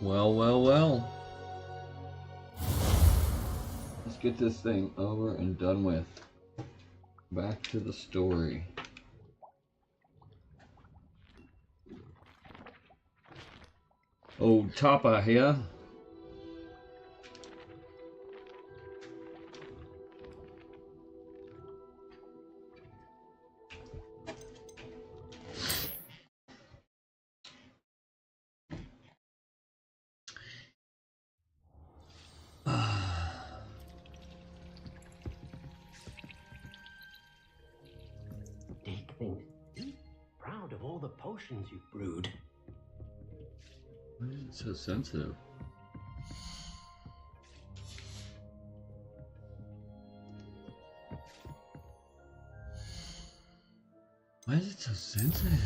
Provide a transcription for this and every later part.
Well, well, well. Let's get this thing over and done with. Back to the story. Old Topper here. Dick thinks he's proud of all the potions you've brewed. Why is it so sensitive? Why is it so sensitive?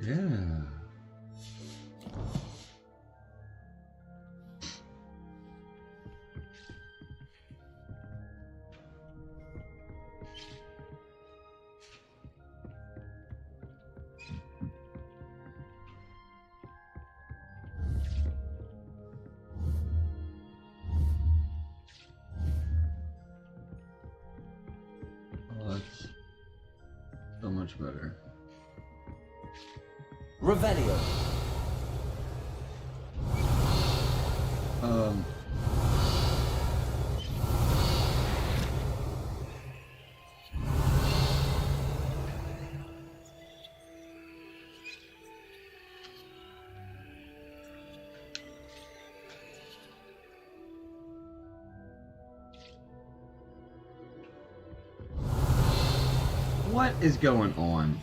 Yeah. Oh, that's so much better. Revelio. Um. What is going on?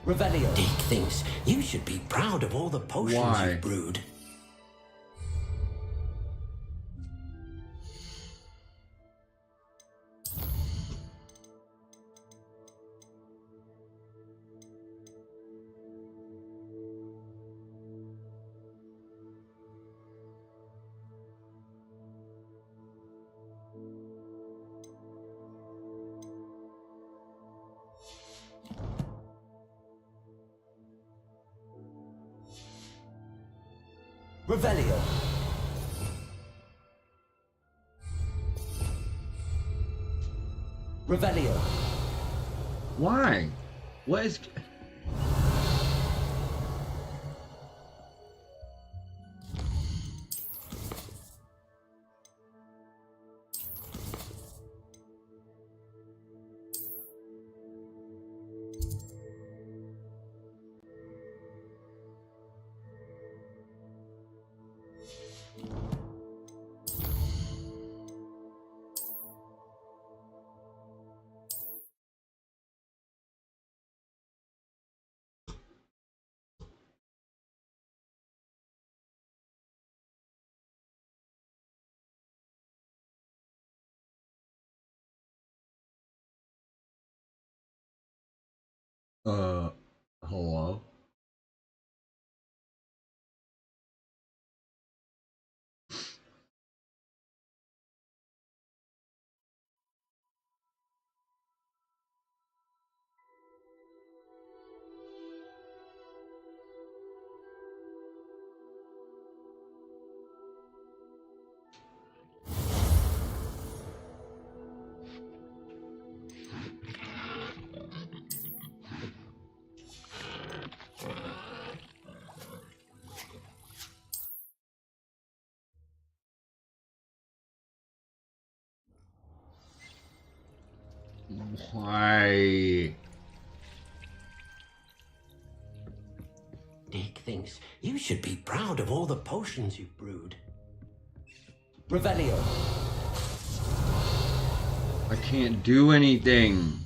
Revelio. Dick thinks you should be proud of all the potions Why? you've brewed. Revelio. Revelio. Why? What is? Uh, hello? Why? Dick thinks you should be proud of all the potions you've brewed. Revelio. I can't do anything.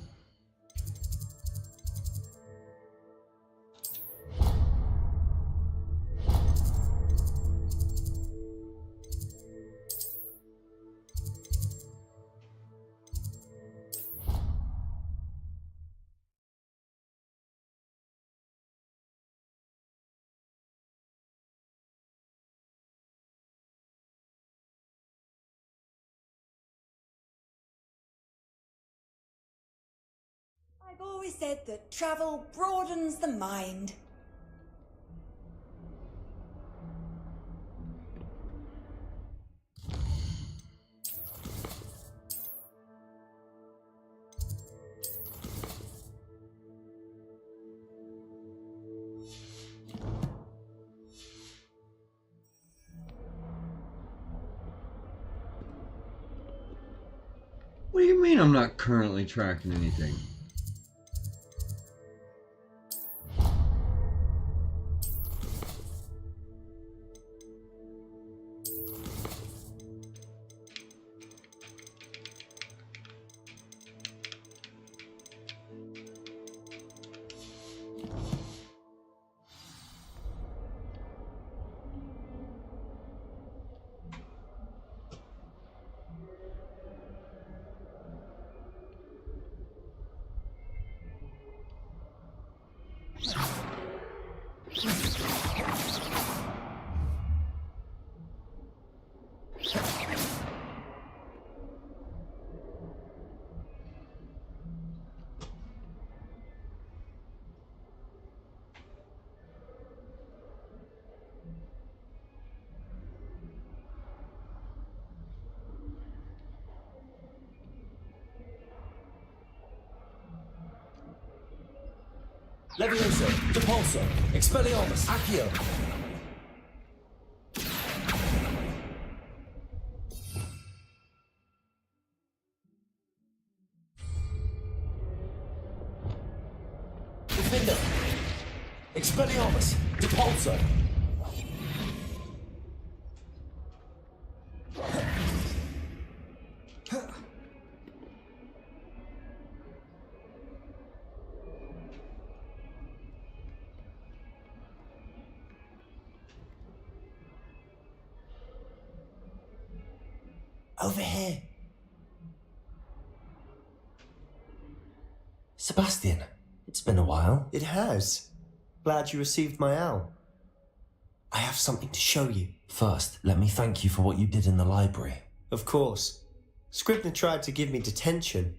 I've always said that travel broadens the mind. What do you mean I'm not currently tracking anything? Levioso. Depulso. Expelliarmus. Accio. Defender. Expelliarmus. Depulso. Over here. Sebastian, it's been a while. It has. Glad you received my owl. I have something to show you. First, let me thank you for what you did in the library. Of course. Scribner tried to give me detention,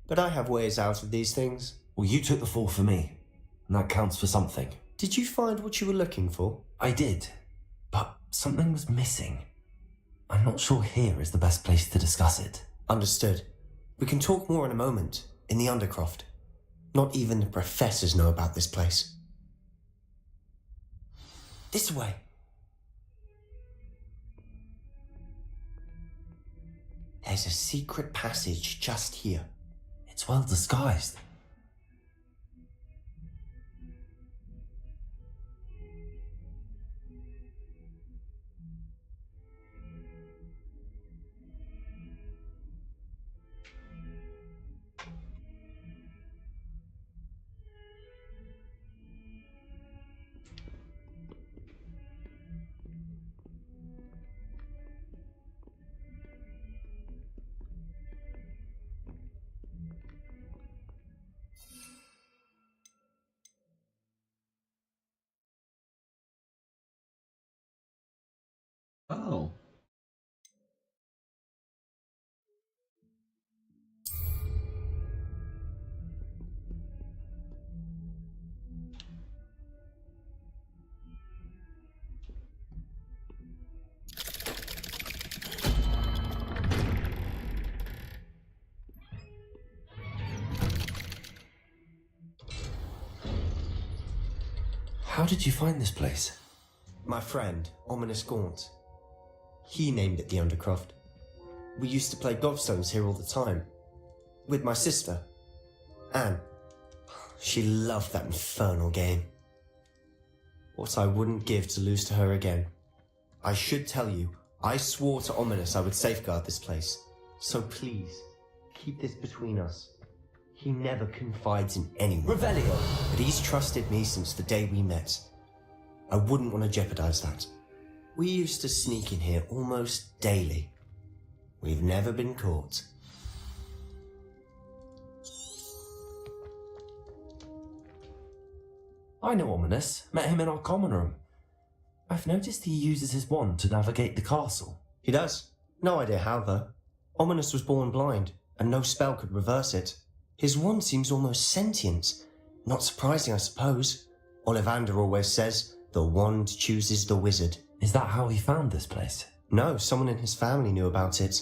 but I have ways out of these things. Well, you took the fall for me, and that counts for something. Did you find what you were looking for? I did, but something was missing. I'm not sure here is the best place to discuss it. Understood. We can talk more in a moment, in the Undercroft. Not even the professors know about this place. This way. There's a secret passage just here. It's well disguised. Oh. How did you find this place? My friend, Ominous Gaunt. He named it the Undercroft. We used to play gobstones here all the time. With my sister. Anne. She loved that infernal game. What I wouldn't give to lose to her again. I should tell you, I swore to Ominis I would safeguard this place. So please, keep this between us. He never confides in anyone. Revelio! But he's trusted me since the day we met. I wouldn't want to jeopardize that. We used to sneak in here almost daily. We've never been caught. I know Ominis. Met him in our common room. I've noticed he uses his wand to navigate the castle. He does. No idea how, though. Ominis was born blind, and no spell could reverse it. His wand seems almost sentient. Not surprising, I suppose. Ollivander always says, the wand chooses the wizard. Is that how he found this place? No, someone in his family knew about it.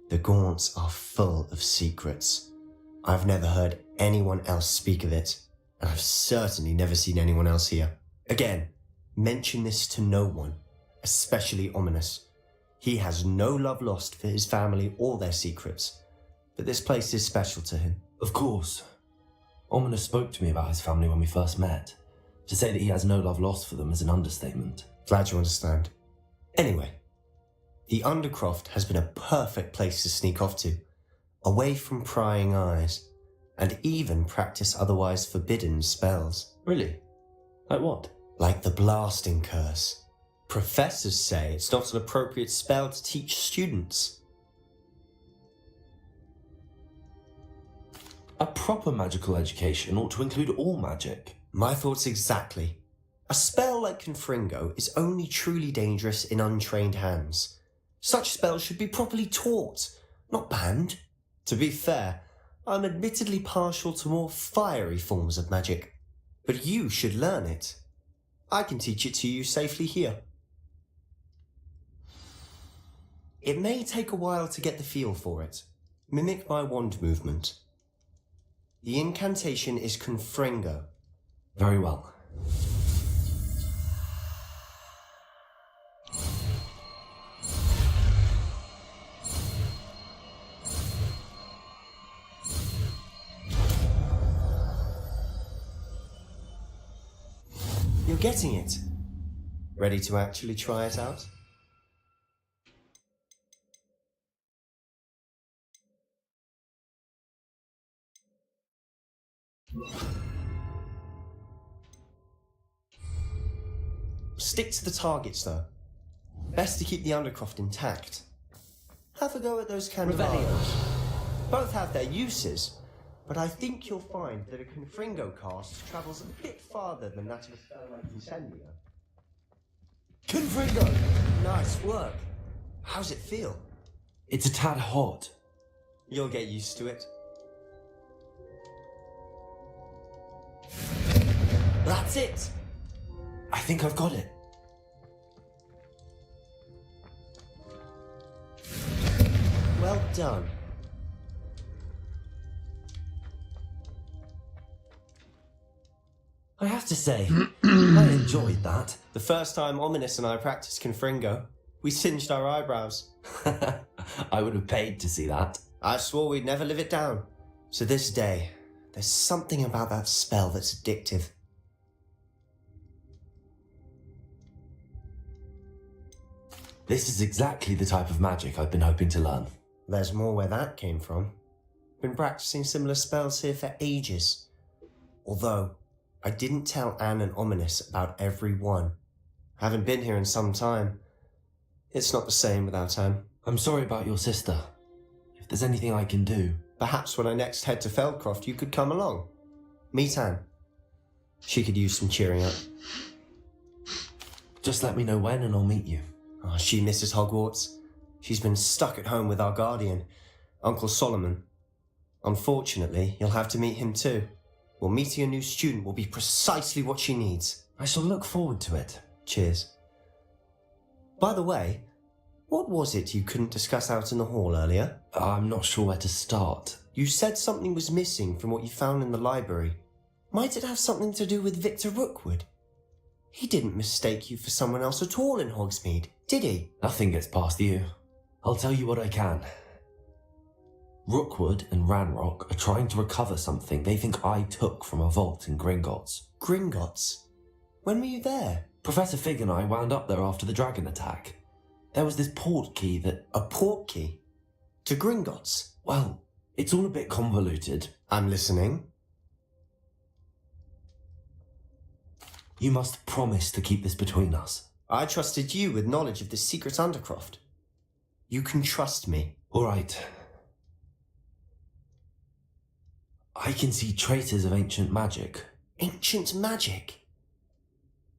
The Gaunts are full of secrets. I've never heard anyone else speak of it, and I've certainly never seen anyone else here. Again, mention this to no one, especially Ominis. He has no love lost for his family or their secrets, but this place is special to him. Of course. Ominis spoke to me about his family when we first met. To say that he has no love lost for them is an understatement. Glad you understand. Anyway, the Undercroft has been a perfect place to sneak off to, away from prying eyes, and even practice otherwise forbidden spells. Really? Like what? Like the Blasting Curse. Professors say it's not an appropriate spell to teach students. A proper magical education ought to include all magic. My thoughts exactly. A spell like Confringo is only truly dangerous in untrained hands. Such spells should be properly taught, not banned. To be fair, I'm admittedly partial to more fiery forms of magic, but you should learn it. I can teach it to you safely here. It may take a while to get the feel for it. Mimic my wand movement. The incantation is Confringo. Very well. You're getting it. Ready to actually try it out? Stick to the targets, though. Best to keep the Undercroft intact. Have a go at those Candelaros. Both have their uses, but I think you'll find that a Confringo cast travels a bit farther than that of a spell like Incendia. Confringo! Nice work. How's it feel? It's a tad hot. You'll get used to it. That's it! I think I've got it. Well done. I have to say, I enjoyed that. The first time Ominis and I practiced Confringo, we singed our eyebrows. I would have paid to see that. I swore we'd never live it down. To this day, there's something about that spell that's addictive. This is exactly the type of magic I've been hoping to learn. There's more where that came from. Been practicing similar spells here for ages. Although, I didn't tell Anne and Ominis about every one. Haven't been here in some time. It's not the same without Anne. I'm sorry about your sister. If there's anything I can do... Perhaps when I next head to Feldcroft you could come along. Meet Anne. She could use some cheering up. Just let me know when and I'll meet you. Oh, she misses Hogwarts. She's been stuck at home with our guardian, Uncle Solomon. Unfortunately, you'll have to meet him too. Well, meeting a new student will be precisely what she needs. I shall look forward to it. Cheers. By the way, what was it you couldn't discuss out in the hall earlier? I'm not sure where to start. You said something was missing from what you found in the library. Might it have something to do with Victor Rookwood? He didn't mistake you for someone else at all in Hogsmeade, did he? Nothing gets past you. I'll tell you what I can. Rookwood and Ranrock are trying to recover something they think I took from a vault in Gringotts. Gringotts? When were you there? Professor Fig and I wound up there after the dragon attack. There was this port key that... A port key? To Gringotts? Well, it's all a bit convoluted. I'm listening. You must promise to keep this between us. I trusted you with knowledge of the secret Undercroft. You can trust me. All right. I can see traces of ancient magic. Ancient magic?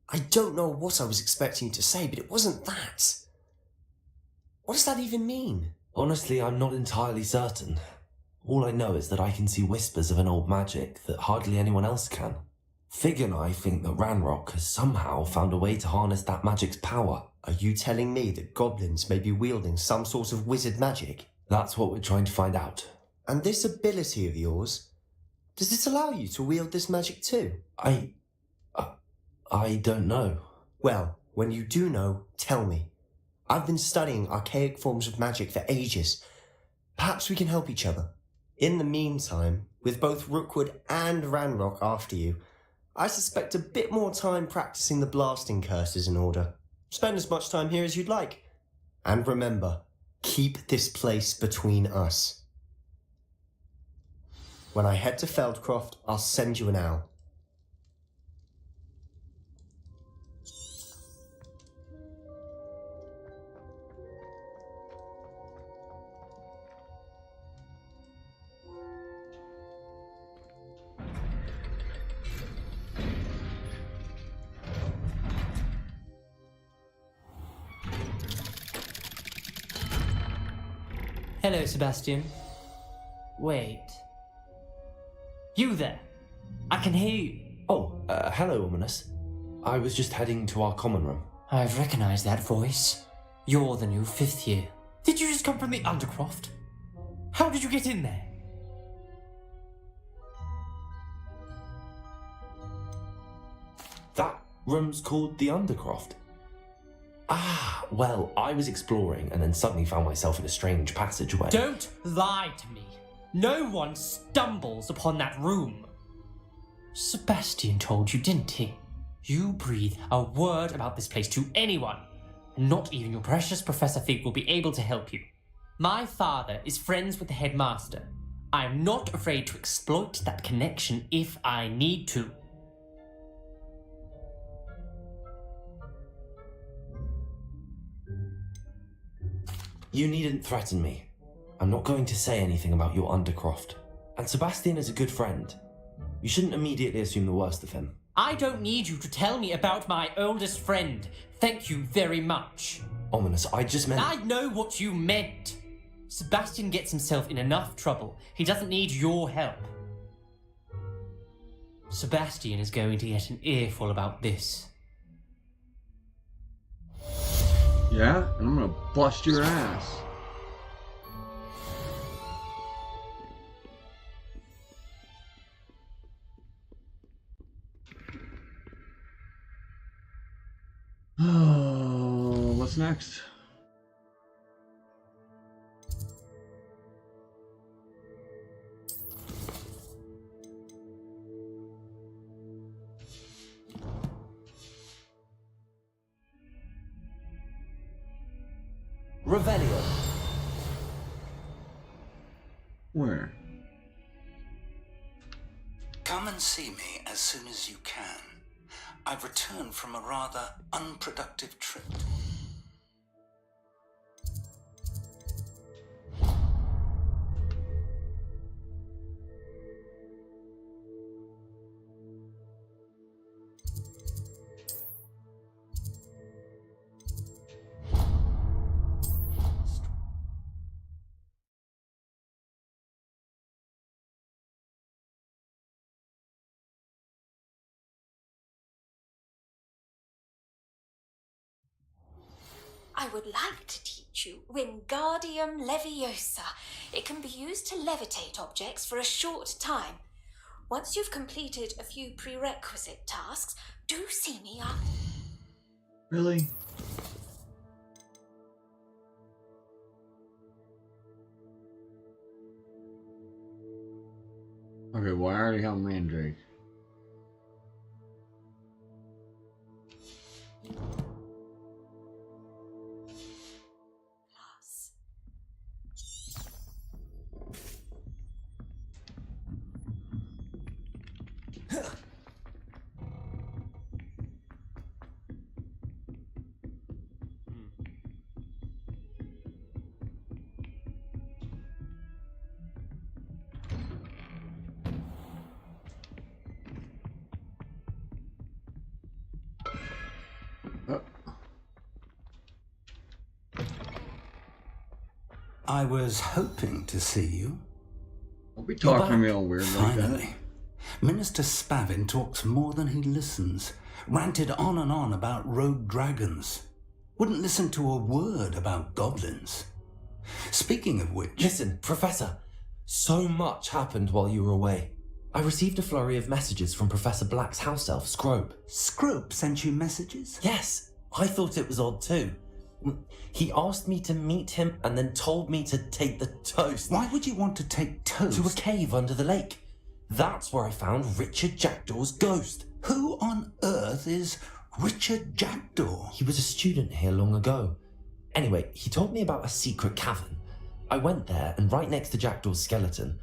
I don't know what I was expecting you to say, but it wasn't that. What does that even mean? Honestly, I'm not entirely certain. All I know is that I can see whispers of an old magic that hardly anyone else can. Fig and I think that Ranrock has somehow found a way to harness that magic's power. Are you telling me that goblins may be wielding some sort of wizard magic? That's what we're trying to find out. And this ability of yours, does it allow you to wield this magic too? I don't know. Well, when you do know, tell me. I've been studying archaic forms of magic for ages. Perhaps we can help each other. In the meantime, with both Rookwood and Ranrock after you, I suspect a bit more time practicing the blasting curse is in order. Spend as much time here as you'd like. And remember, keep this place between us. When I head to Feldcroft, I'll send you an owl. Hello, Sebastian. Wait. You there? I can hear you. Oh, hello, Ominous. I was just heading to our common room. I've recognized that voice. You're the new 5th year. Did you just come from the Undercroft? How did you get in there? That room's called the Undercroft. Ah, well, I was exploring and then suddenly found myself in a strange passageway. Don't lie to me. No one stumbles upon that room. Sebastian told you, didn't he? You breathe a word about this place to anyone, and not even your precious Professor Fig will be able to help you. My father is friends with the headmaster. I am not afraid to exploit that connection if I need to. You needn't threaten me. I'm not going to say anything about your Undercroft. And Sebastian is a good friend. You shouldn't immediately assume the worst of him. I don't need you to tell me about my oldest friend. Thank you very much. Ominous, I just meant... I know what you meant. Sebastian gets himself in enough trouble. He doesn't need your help. Sebastian is going to get an earful about this. Yeah? And I'm gonna bust your ass. Oh, what's next? Revelio. Where? Come and see me as soon as you can. I've returned from a rather unproductive trip. I would like to teach you Wingardium Leviosa. It can be used to levitate objects for a short time. Once you've completed a few prerequisite tasks, do see me up. Really? Okay, well, I already have Mandrake. I was hoping to see you. Don't be talking to me all weird like that. Finally. Minister Spavin talks more than he listens. Ranted on and on about rogue dragons. Wouldn't listen to a word about goblins. Speaking of which... Listen, Professor. So much happened while you were away. I received a flurry of messages from Professor Black's house elf, Scrope. Scrope sent you messages? Yes, I thought it was odd too. He asked me to meet him and then told me to take the toast. Why would you want to take toast? To a cave under the lake. That's where I found Richard Jackdaw's ghost. Who on earth is Richard Jackdaw? He was a student here long ago. Anyway, he told me about a secret cavern. I went there, and right next to Jackdaw's skeleton,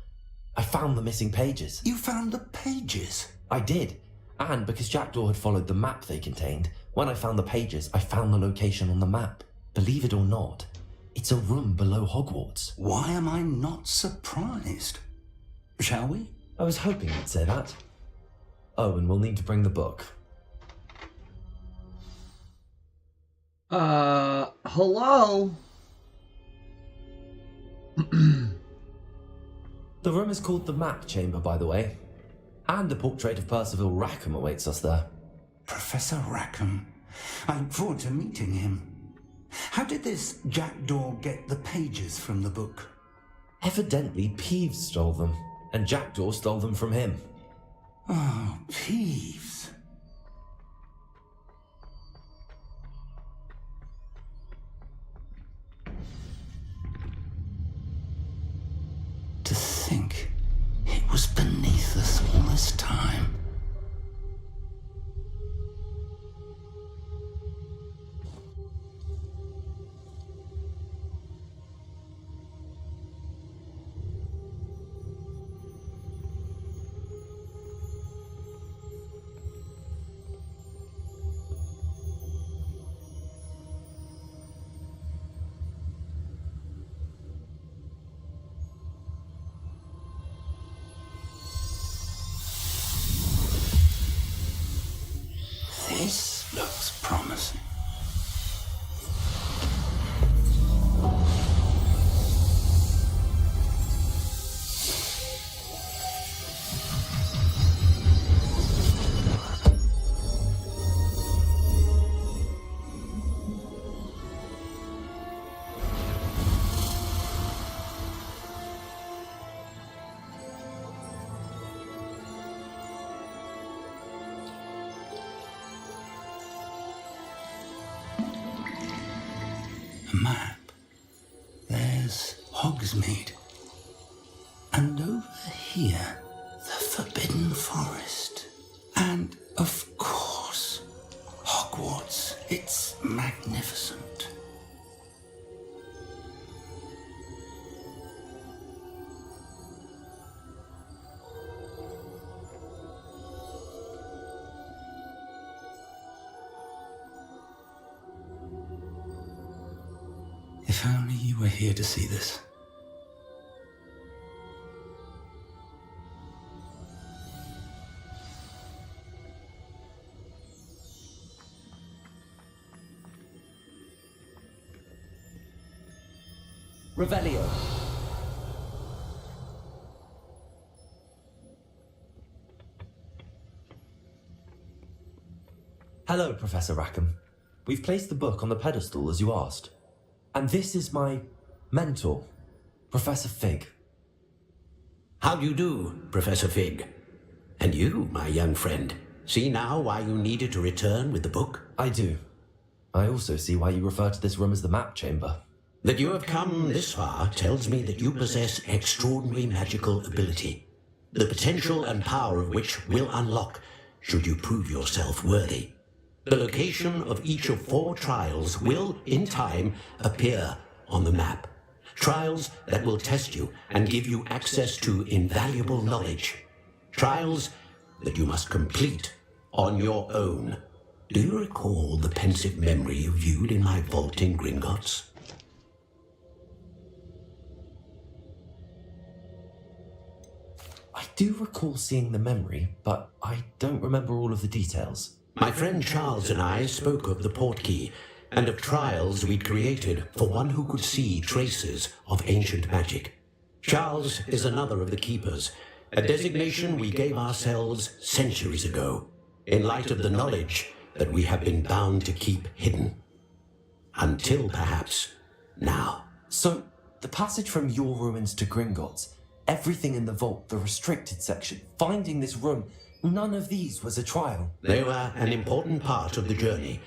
I found the missing pages. You found the pages? I did. And because Jackdaw had followed the map they contained, when I found the pages, I found the location on the map. Believe it or not, it's a room below Hogwarts. Why am I not surprised? Shall we? I was hoping you'd say that. Oh, and we'll need to bring the book. Hello? The room is called the Map Chamber, by the way. And a portrait of Percival Rackham awaits us there. Professor Rackham. I look forward to meeting him. How did this Jackdaw get the pages from the book? Evidently, Peeves stole them, and Jackdaw stole them from him. Oh, Peeves. To think it was beneath us all this time. This looks promising. A map. There's Hogsmeade. And over here, the Forbidden Forest. And, of course, Hogwarts. It's magnificent. If only you were here to see this. Revelio. Hello, Professor Rackham. We've placed the book on the pedestal as you asked. And this is my mentor, Professor Fig. How do you do, Professor Fig? And you, my young friend, see now why you needed to return with the book? I do. I also see why you refer to this room as the Map Chamber. That you have come this far tells me that you possess extraordinary magical ability. the potential and power of which will unlock should you prove yourself worthy. The location of each of 4 trials will, in time, appear on the map. Trials that will test you and give you access to invaluable knowledge. Trials that you must complete on your own. Do you recall the pensive memory you viewed in my vault in Gringotts? I do recall seeing the memory, but I don't remember all of the details. My friend Charles and I spoke of the portkey and of trials we'd created for one who could see traces of ancient magic. Charles is another of the keepers, a designation we gave ourselves centuries ago, in light of the knowledge that we have been bound to keep hidden. Until perhaps now. So, the passage from your ruins to Gringotts, everything in the vault, the restricted section, finding this room, none of these was a trial. They were an important part of the journey,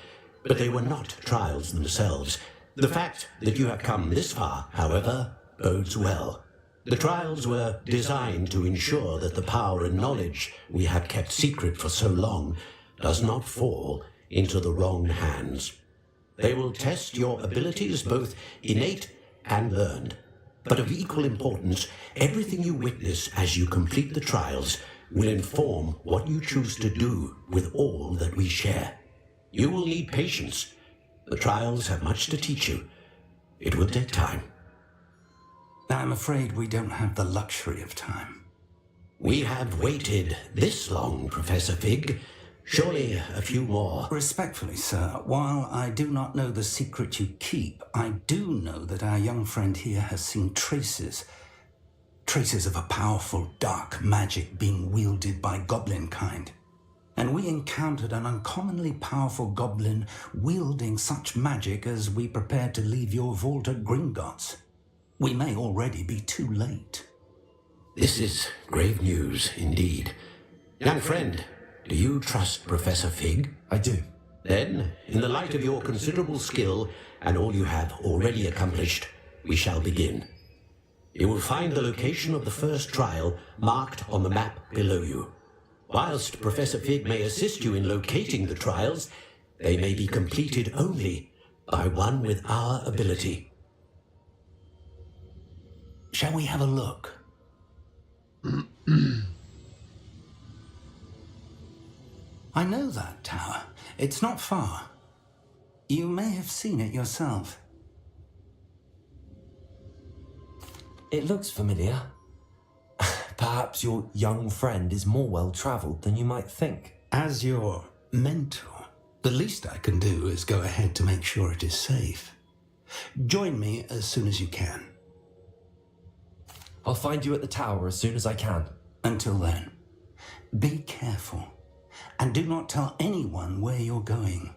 but they were not trials themselves. The fact that you have come this far, however, bodes well. The trials were designed to ensure that the power and knowledge we have kept secret for so long does not fall into the wrong hands. They will test your abilities, both innate and learned. But of equal importance, everything you witness as you complete the trials will inform what you choose to do with all that we share. You will need patience. The trials have much to teach you. It will take time. I'm afraid we don't have the luxury of time. We have waited this long, Professor Fig. Surely a few more. Respectfully, sir, while I do not know the secret you keep, I do know that our young friend here has seen traces of a powerful dark magic being wielded by goblin kind. And we encountered an uncommonly powerful goblin wielding such magic as we prepared to leave your vault at Gringotts. We may already be too late. This is grave news indeed. Young friend, do you trust Professor Fig? I do. Then, in the light of your considerable skill and all you have already accomplished, we shall begin. You will find the location of the first trial marked on the map below you. Whilst Professor Fig may assist you in locating the trials, they may be completed only by one with our ability. Shall we have a look? I know that tower. It's not far. You may have seen it yourself. It looks familiar. Perhaps your young friend is more well-traveled than you might think. As your mentor, the least I can do is go ahead to make sure it is safe. Join me as soon as you can. I'll find you at the tower as soon as I can. Until then, be careful, and do not tell anyone where you're going.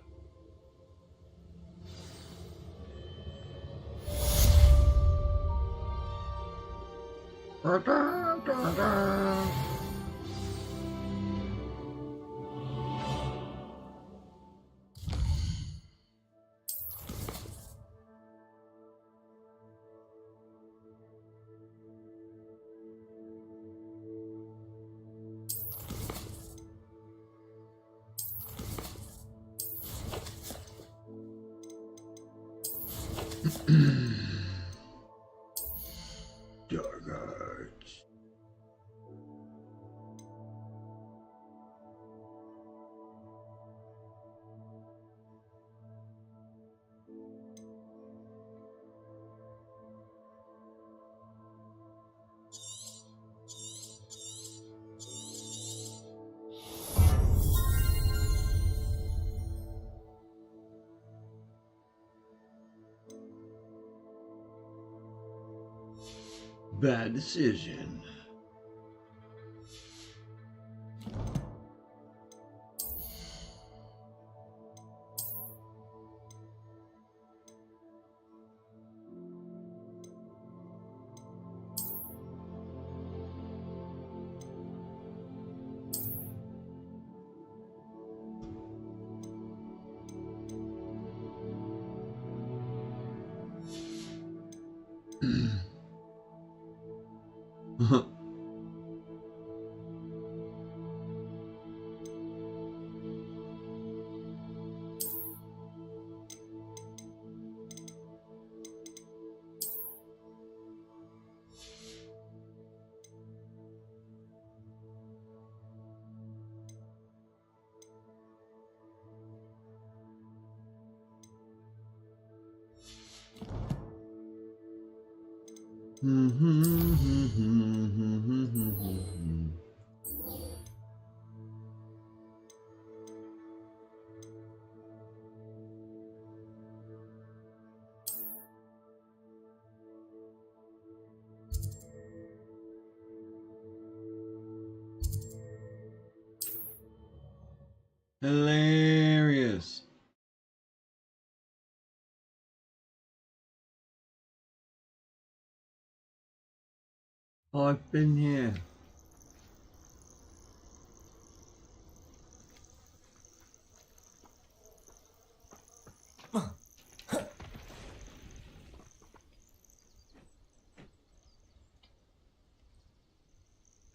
Bad decision. Hilarious. I've been here.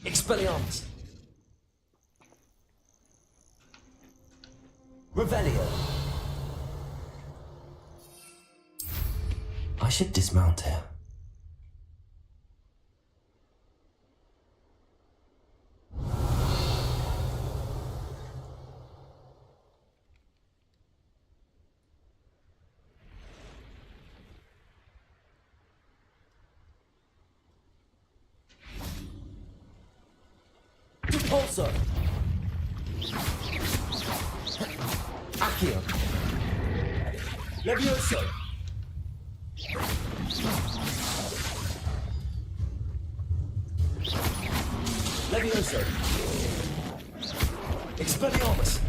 Expelliarmus! Revelio! I should dismount here. Repulsor! Accio! Levioso! Levioso! Expelliarmus!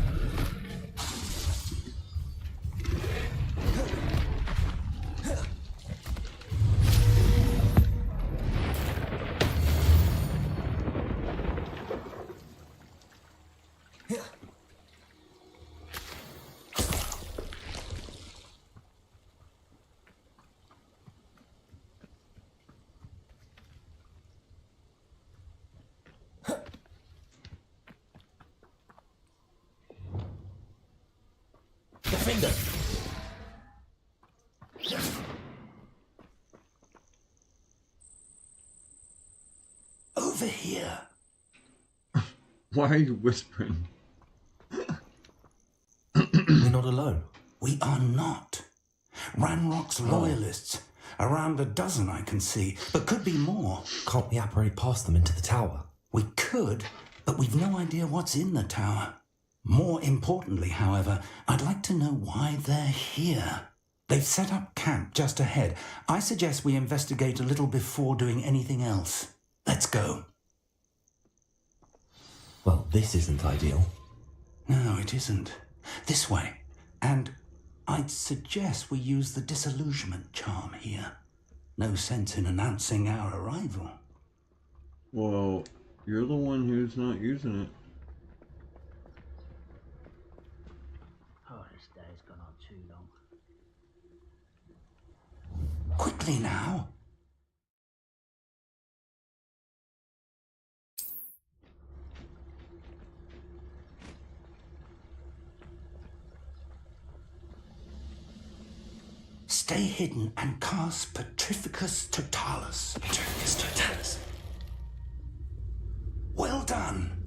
Finger. Over here. Why are you whispering? We're not alone. We are not. Ranrock's loyalists. Around a dozen I can see, but could be more. Can't we apparate past them into the tower? We could, but we've no idea what's in the tower. More importantly, however, I'd like to know why they're here. They've set up camp just ahead. I suggest we investigate a little before doing anything else. Let's go. Well, this isn't ideal. No, it isn't. This way. And I'd suggest we use the disillusionment charm here. No sense in announcing our arrival. Well, you're the one who's not using it. Oh, this day's gone on too long. Quickly now. Stay hidden and cast Petrificus Totalis. Petrificus Totalis. Well done.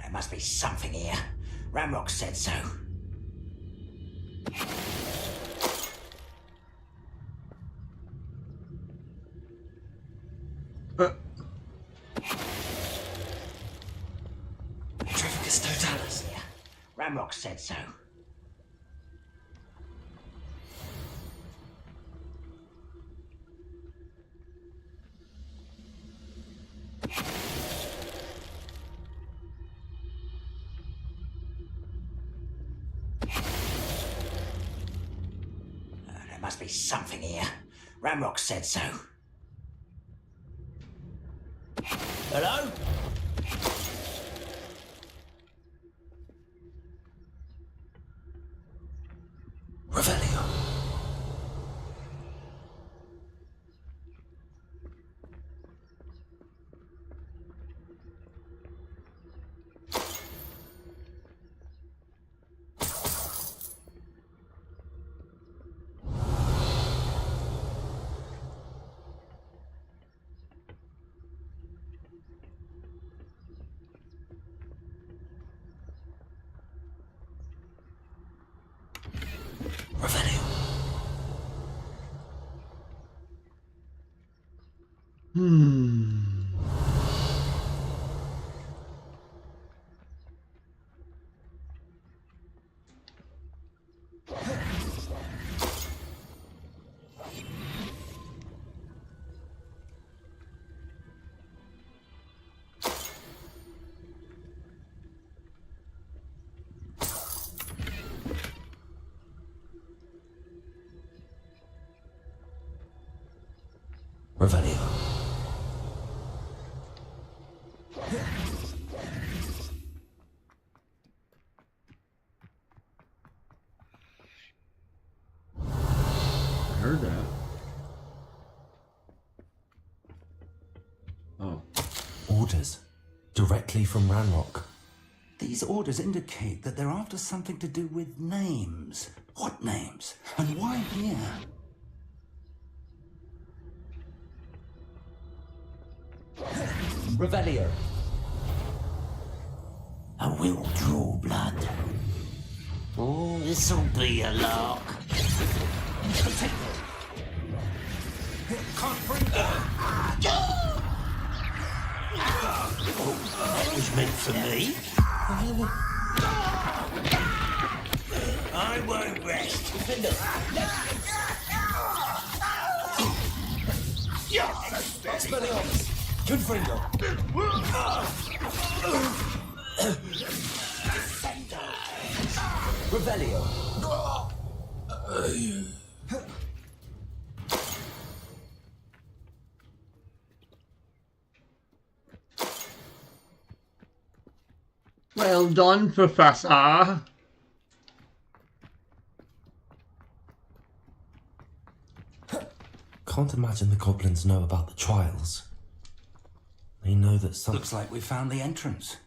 There must be something here. Ranrock said so. Petrificus Totalis. Yeah, Ranrock said so. There must be something here. Ranrock said so. Hello? Revelio. Revelio. I heard that. Oh. Orders. Directly from Ranrock. These orders indicate that they're after something to do with names. What names? And why here? Revelio. I will draw blood. Oh, this'll be a lark. That was meant for me. I won't rest. Revelio. Well done, Professor. Can't imagine the goblins know about the trials. They know that some... Looks like we found the entrance.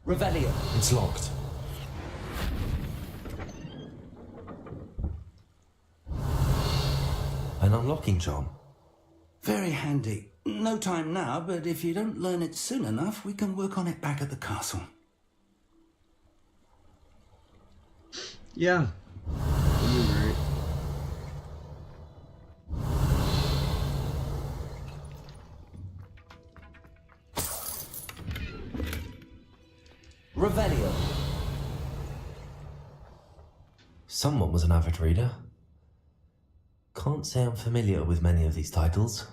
Revelio. It's locked. An unlocking charm. Very handy. No time now, but if you don't learn it soon enough, we can work on it back at the castle. Yeah. That'd be great. Revelio. Someone was an avid reader. Can't say I'm familiar with many of these titles.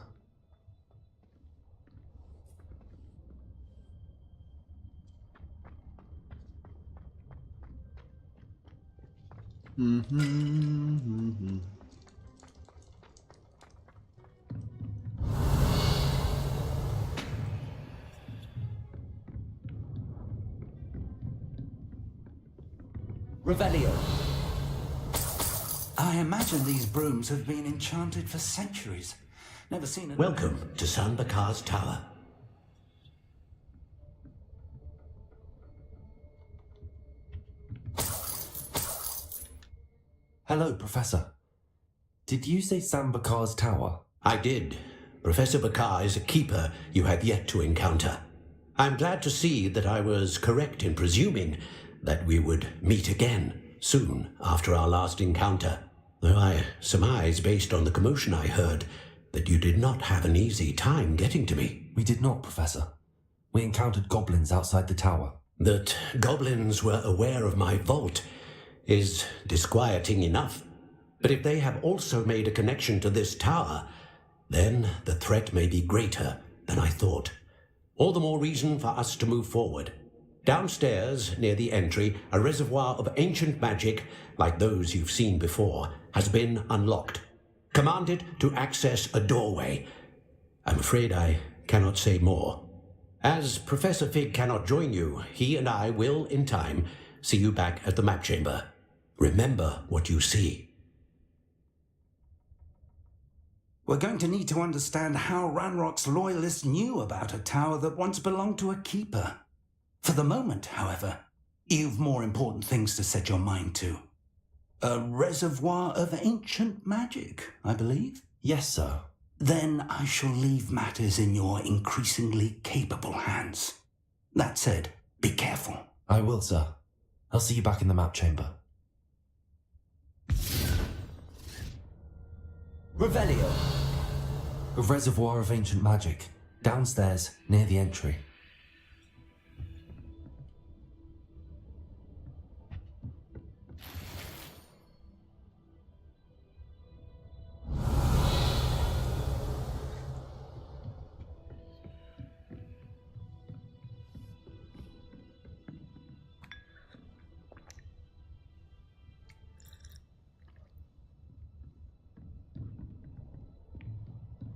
Revelio. I imagine these brooms have been enchanted for centuries. Never seen it. Welcome to San Bakar's Tower. Hello, Professor. Did you say San Bakar's Tower? I did. Professor Bakar is a keeper you have yet to encounter. I'm glad to see that I was correct in presuming that we would meet again soon after our last encounter, though I surmise, based on the commotion I heard, that you did not have an easy time getting to me. We did not, Professor. We encountered goblins outside the tower. That goblins were aware of my vault is disquieting enough. But if they have also made a connection to this tower, then the threat may be greater than I thought. All the more reason for us to move forward. Downstairs, near the entry, a reservoir of ancient magic, like those you've seen before, has been unlocked. Commanded to access a doorway. I'm afraid I cannot say more. As Professor Fig cannot join you, he and I will, in time, see you back at the map chamber. Remember what you see. We're going to need to understand how Ranrock's loyalists knew about a tower that once belonged to a keeper. For the moment, however, you've more important things to set your mind to. A reservoir of ancient magic, I believe? Yes, sir. Then I shall leave matters in your increasingly capable hands. That said, be careful. I will, sir. I'll see you back in the map chamber. Revelio! A reservoir of ancient magic, downstairs near the entry.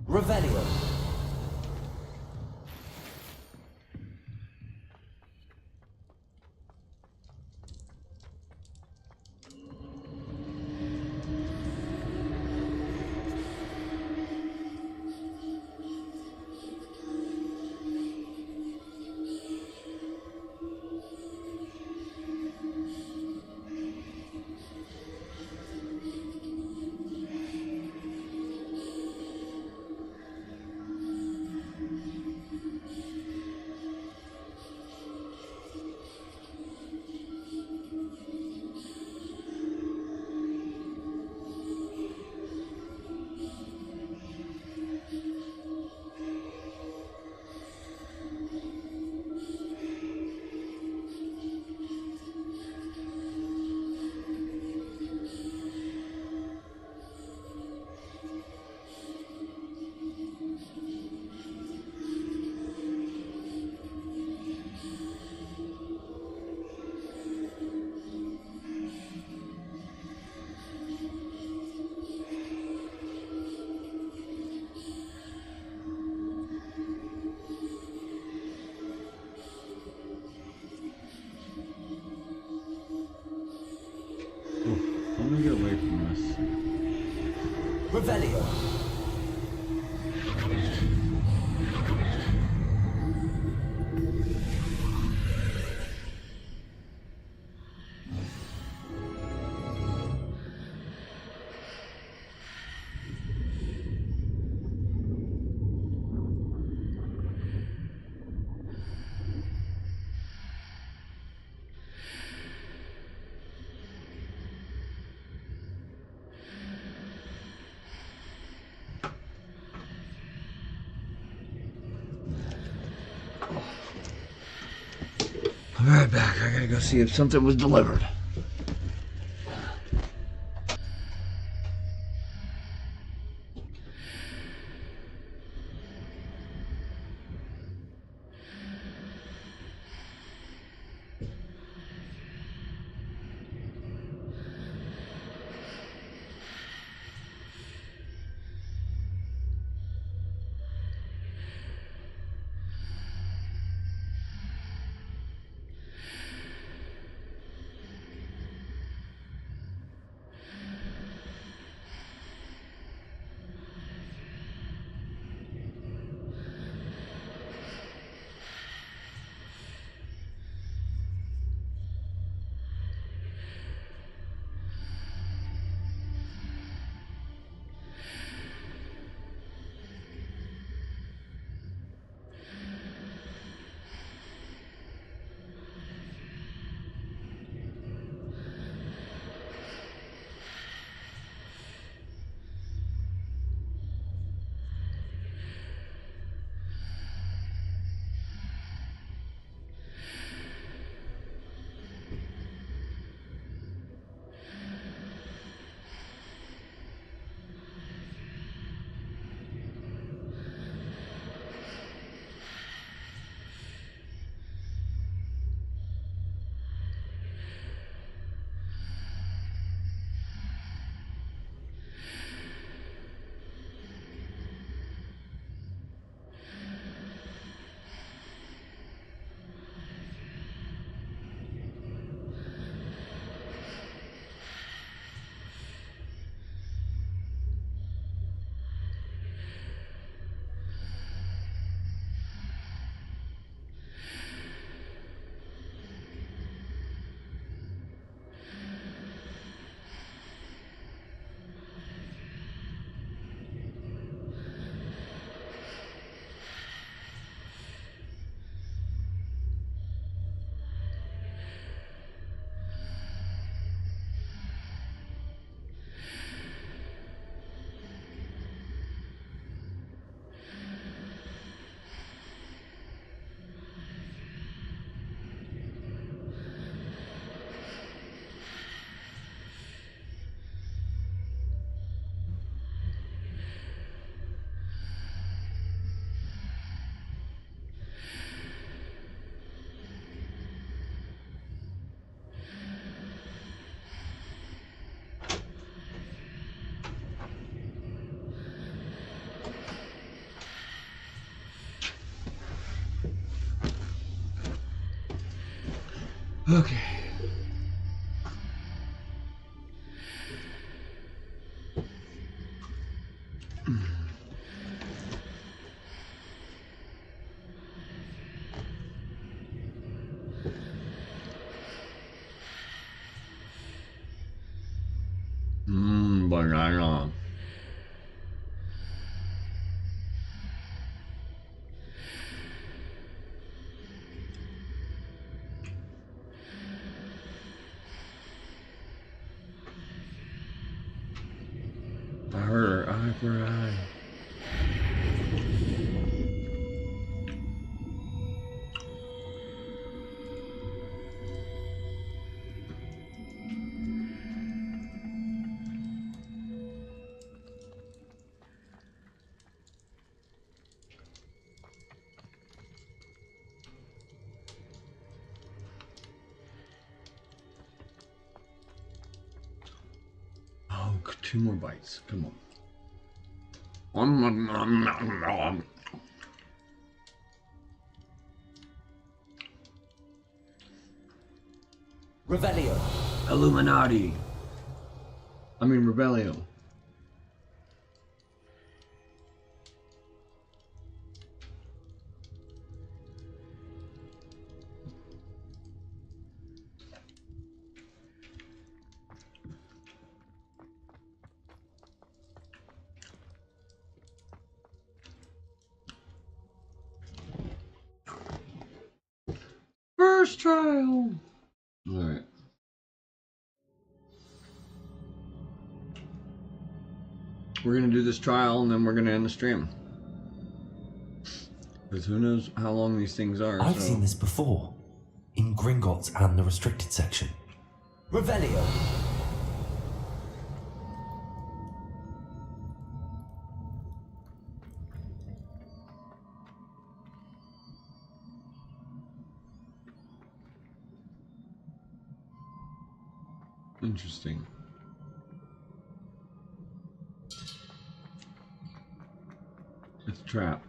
Revelio! Let me get away from this. Revelio! I'll be right back. I gotta go see if something was delivered. Okay. Banana. I heard her eye for eye. Oh, 2 more bites. Come on. Revelio. Illuminati. I mean, Rebellion. First trial. All right. We're gonna do this trial and then we're gonna end the stream. Because who knows how long these things are. I've seen this before. In Gringotts and the restricted section. Revelio. Interesting. It's a trap.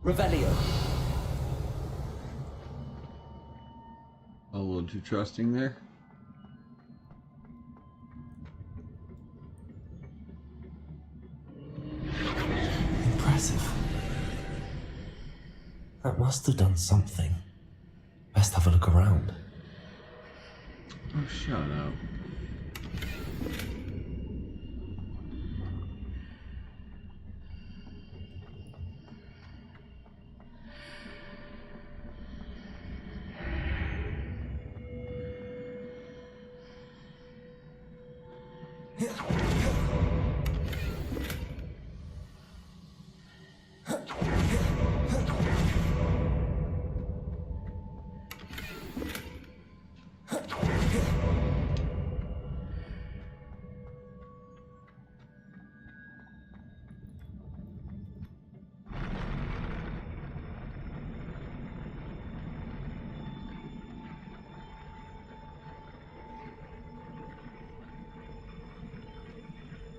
Revelio. A little too trusting there. Impressive. That must have done something. Best have a look around. Oh, shut up.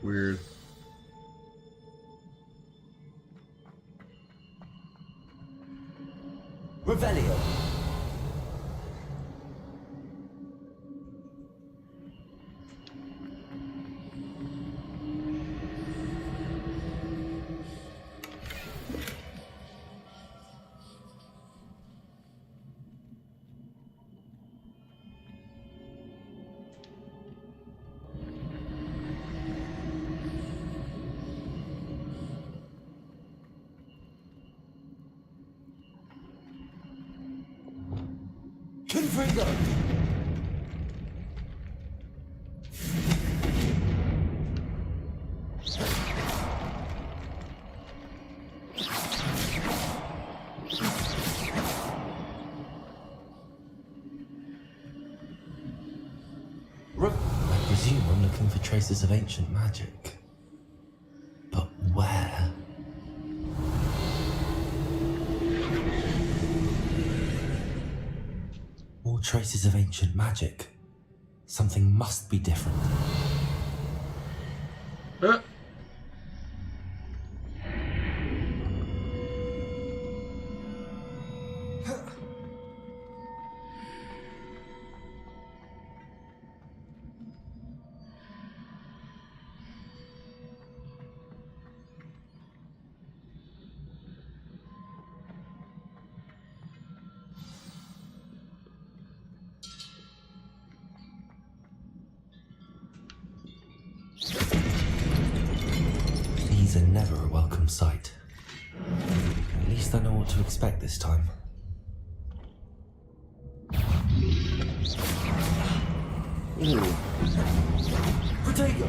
Weird. Revelio. Confringo. I presume I'm looking for traces of ancient magic. But where? More traces of ancient magic. Something must be different. These are never a welcome sight. At least I know what to expect this time. Protego!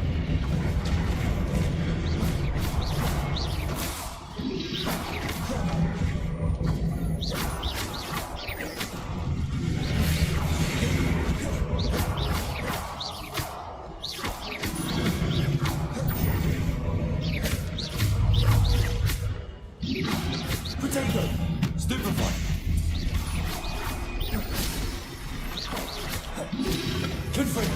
Protego! Stupefy! Confront!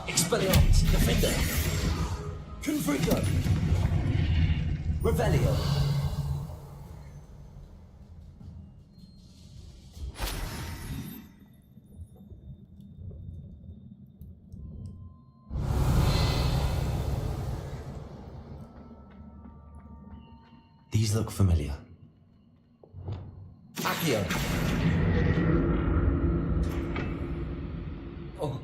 Expelliarmus! Defender! Confringo! Revelio! These look familiar. Accio! Oh.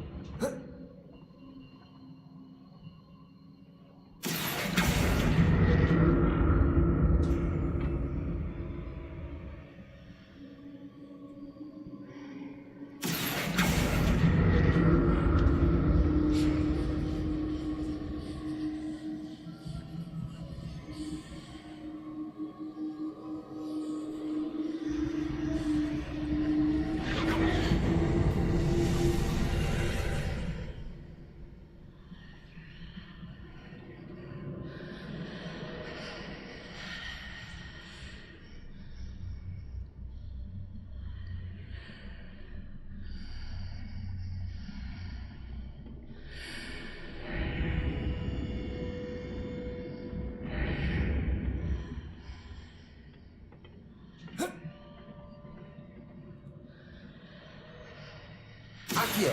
Accio!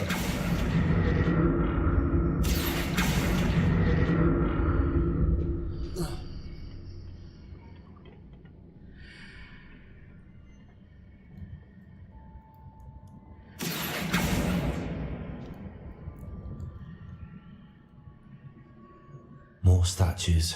More statues.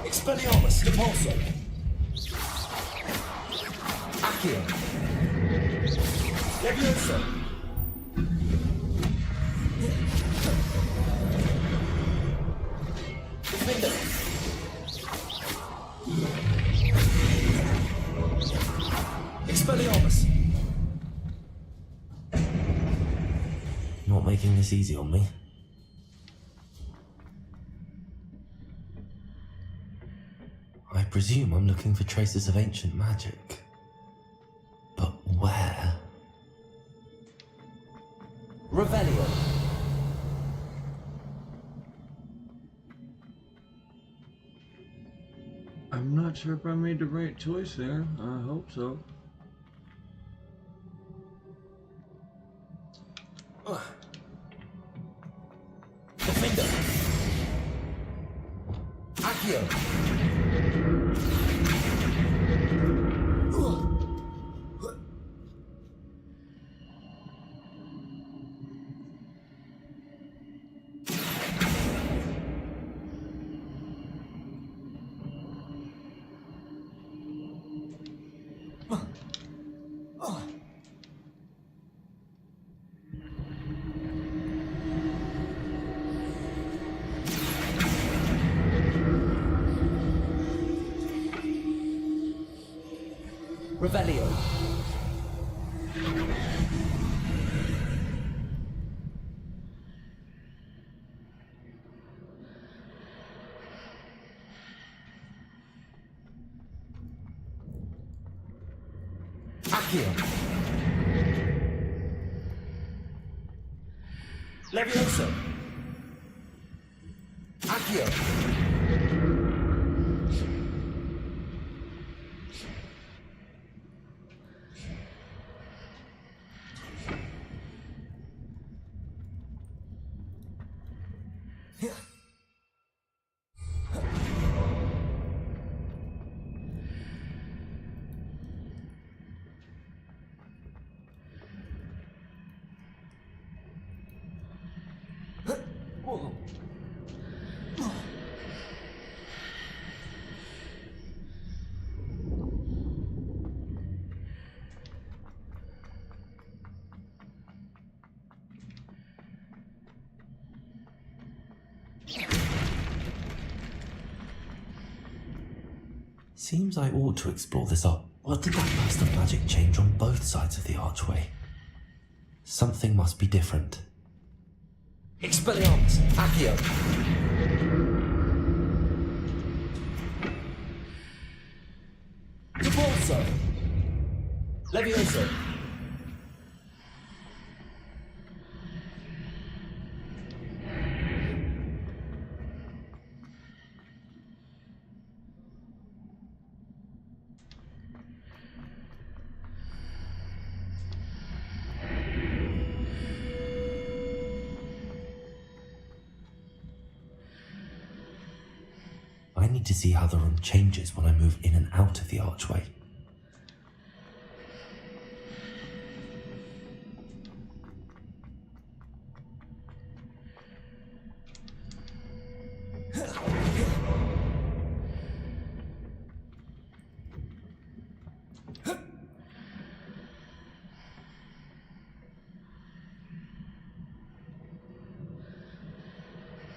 Expelliarmus! Repulso! Accio! Levioso! Defender! Expelliarmus! Not making this easy on me. I presume I'm looking for traces of ancient magic. But where? Revelio! I'm not sure if I made the right choice there. I hope so. Defender! Accio! Revelio! Accio! Levioso! Accio! Seems I ought to explore this up. What did that burst of magic change on both sides of the archway? Something must be different. Expelliarmus! Accio! Depulso! Levioso! I need to see how the room changes when I move in and out of the archway.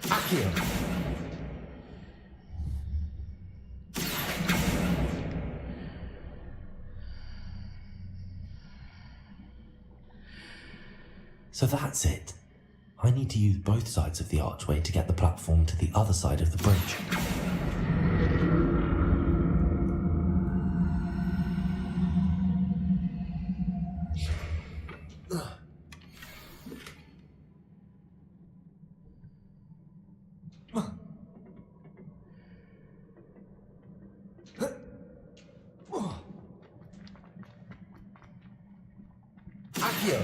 Accio! So that's it. I need to use both sides of the archway to get the platform to the other side of the bridge. Accio!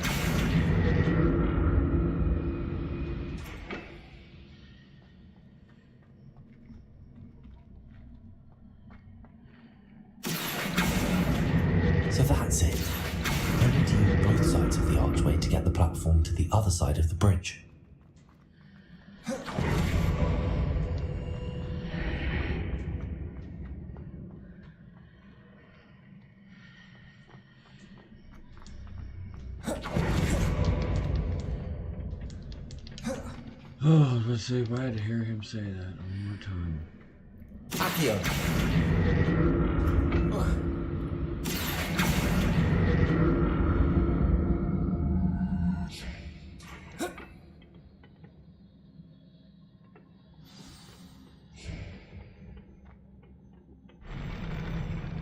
So that's it. I need to use both sides of the archway to get the platform to the other side of the bridge. Oh, let's see if I had to hear him say that one more time. Accio!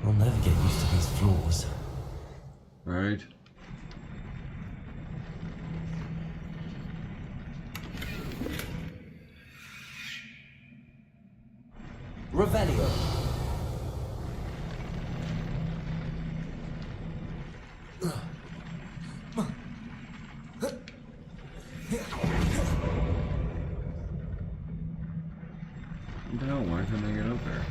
I'll never get used to these floors. Right? Revelio! No, why couldn't I get up there?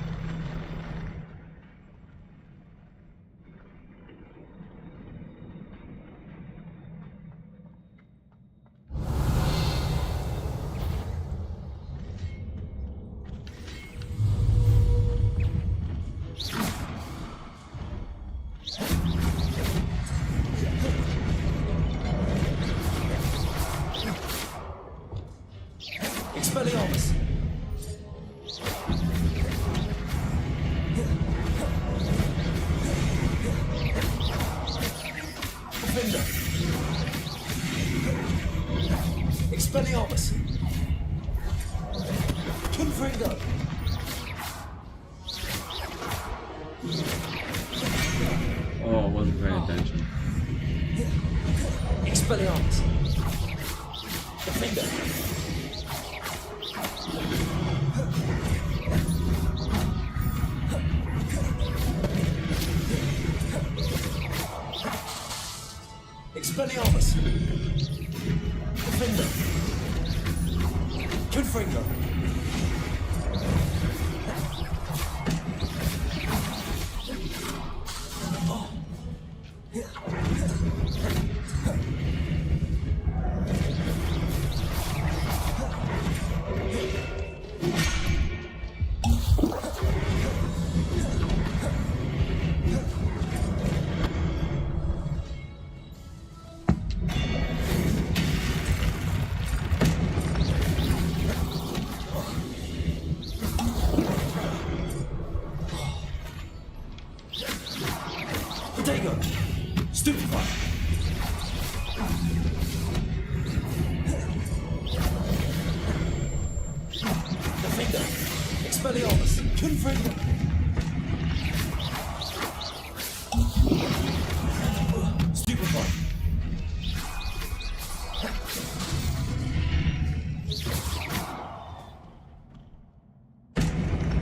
Expelliarmus! Defender! Expelliarmus! Confringo! Oh, I wasn't paying attention. Expelliarmus! Defender! Expelliarmus! Defender! Confringo! Expelliarmus! Confringo! Stupefy!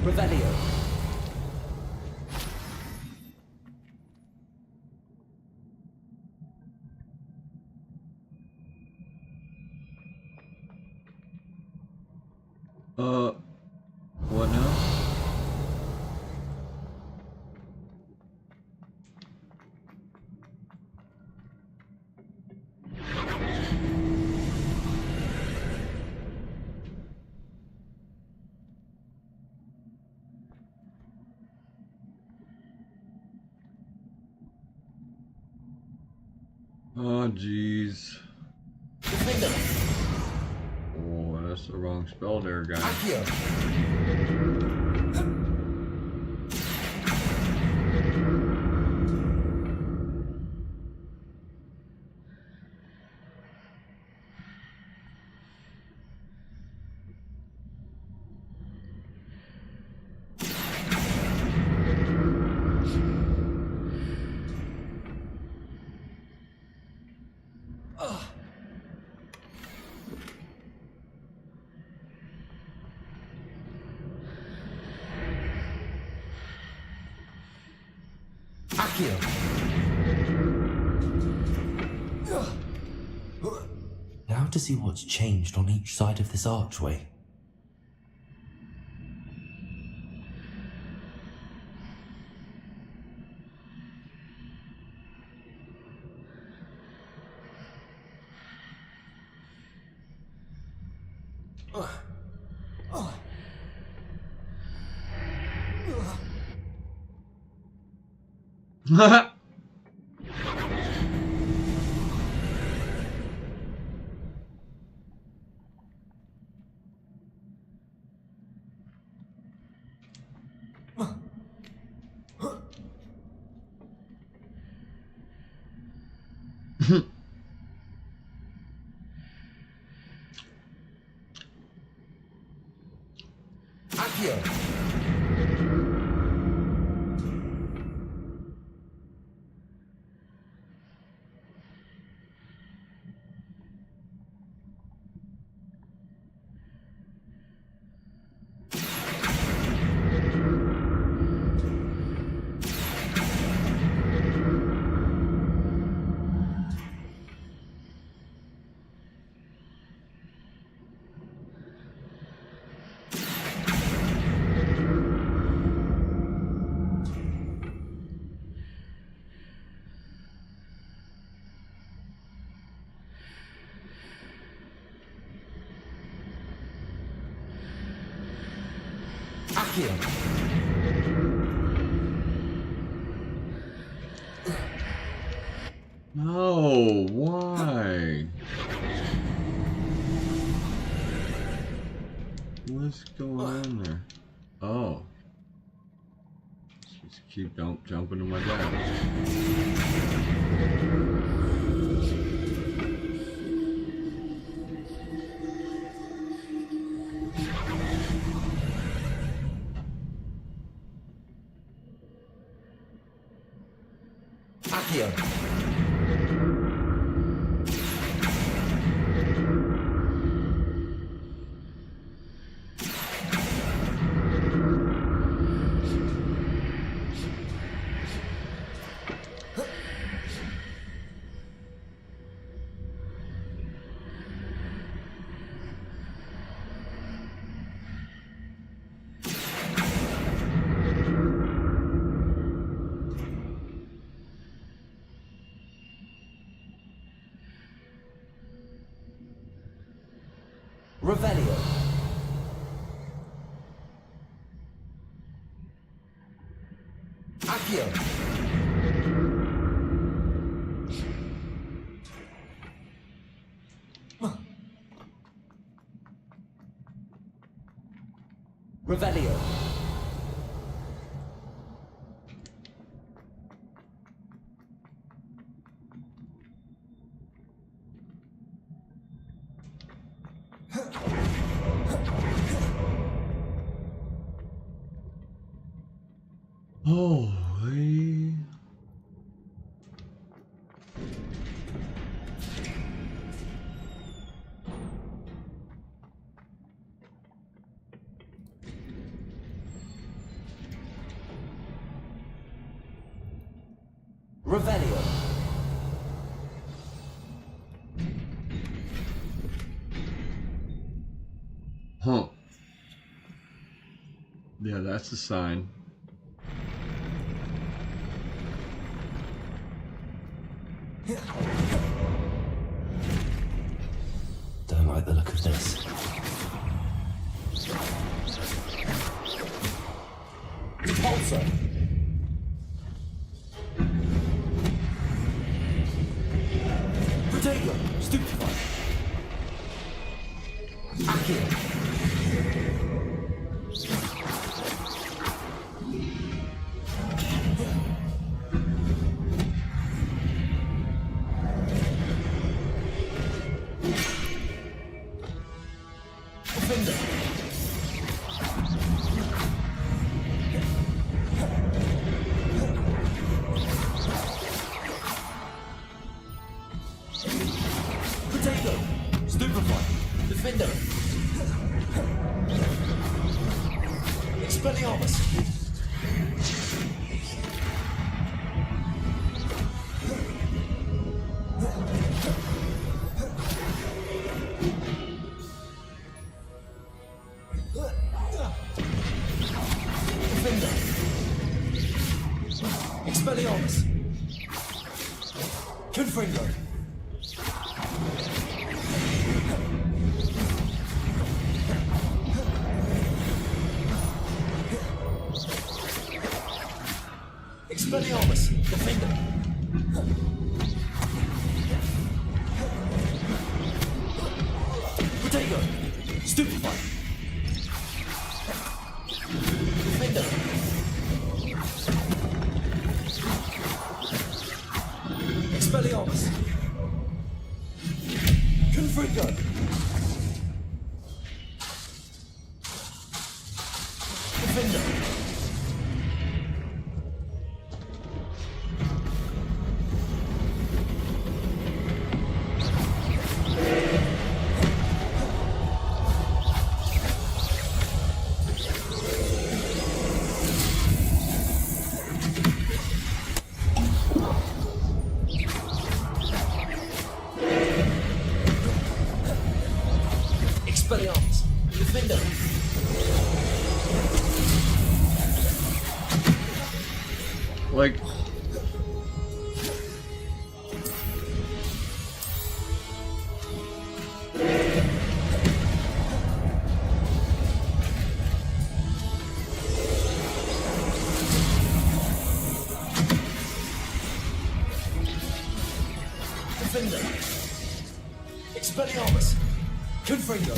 Revelio! What now? Oh, jeez. Oh, that's the wrong spell there, guys. Now to see what's changed on each side of this archway. No, why? What's going on there? Oh. Just keep jumping to my dad. Revelio. Accio. Revelio. Holy. Revelio. Huh. Yeah, that's a sign. Don't like the look of this. Repulsor! Protego! Stupefy! Accio! Defender! Potato! Stupefy! Defender! Expelliarmus! Defender! Expelliarmus! Confringo! Expelliarmus! Defender! Potato! Stupefy! Defender! Expelliarmus! Confringo! Defender! Expelliarmus! Defender! Like, Defender! Expelliarmus! Confringo!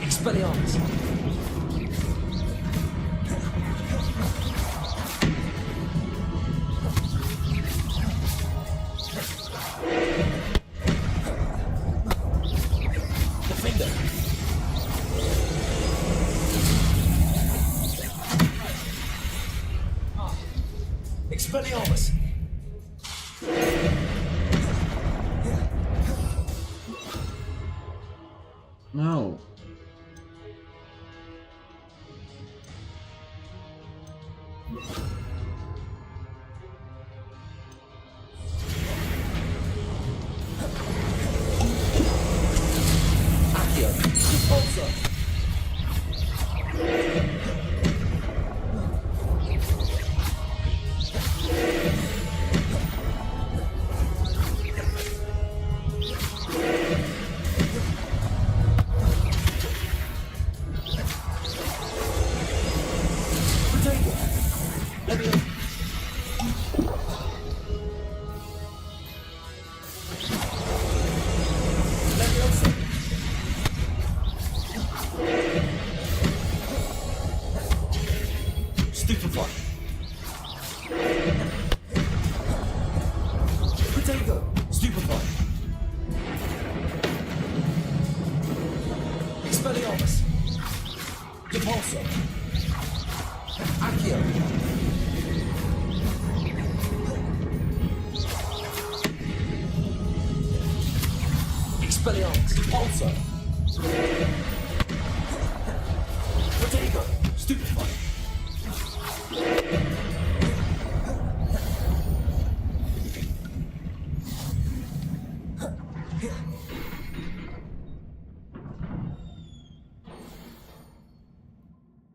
Expelliarmus! Defender! Expelliarmus! no. Accio! Repulsor! Repulsor! Accio! Expelliarmus! Repulsor! Protego! Stupefy!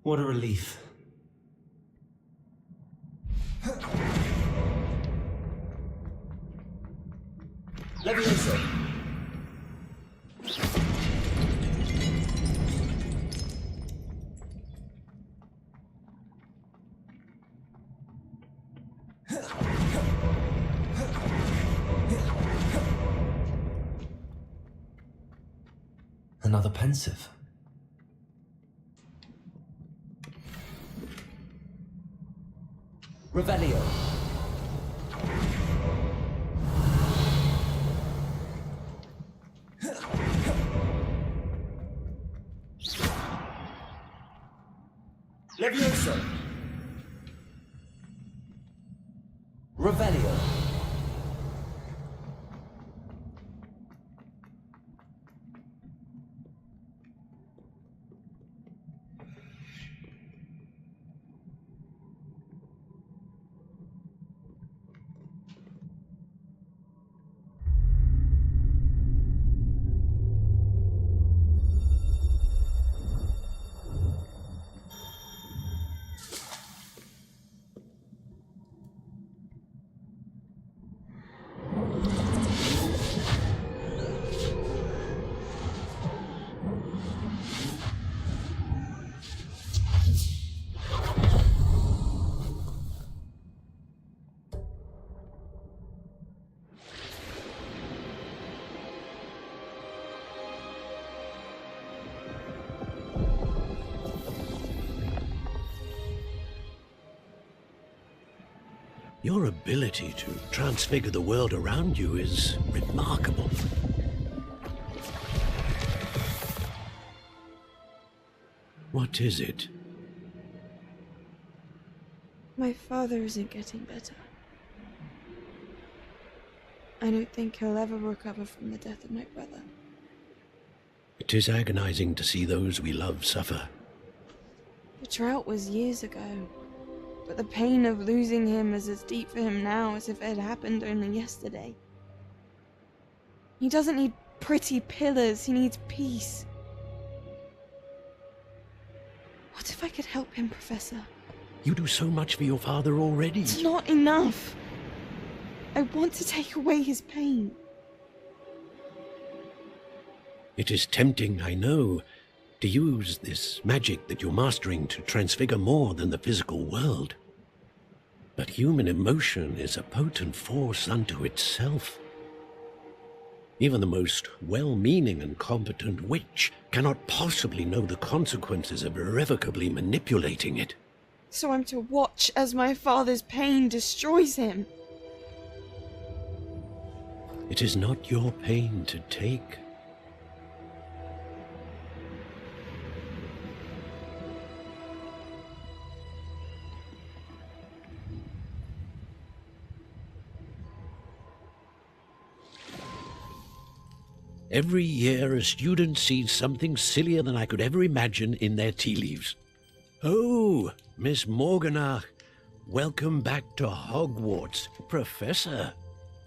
What a relief. Levioso! Another pensive. Revelio. Levioso. Revelio. Your ability to transfigure the world around you is remarkable. What is it? My father isn't getting better. I don't think he'll ever recover from the death of my brother. It is agonizing to see those we love suffer. The drought was years ago, but the pain of losing him is as deep for him now as if it had happened only yesterday. He doesn't need pretty pillars, he needs peace. What if I could help him, Professor? You do so much for your father already. It's not enough. I want to take away his pain. It is tempting, I know, to use this magic that you're mastering to transfigure more than the physical world. But human emotion is a potent force unto itself. Even the most well-meaning and competent witch cannot possibly know the consequences of irrevocably manipulating it. So I'm to watch as my father's pain destroys him. It is not your pain to take. Every year, a student sees something sillier than I could ever imagine in their tea leaves. Oh, Miss Morganach, welcome back to Hogwarts, Professor.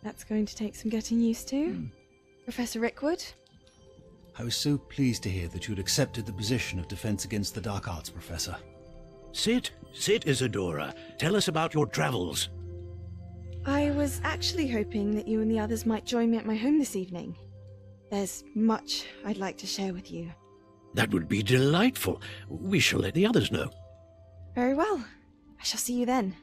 That's going to take some getting used to. Professor Rickwood? I was so pleased to hear that you'd accepted the position of Defense Against the Dark Arts, Professor. Sit, Isadora. Tell us about your travels. I was actually hoping that you and the others might join me at my home this evening. There's much I'd like to share with you. That would be delightful. We shall let the others know. Very well. I shall see you then.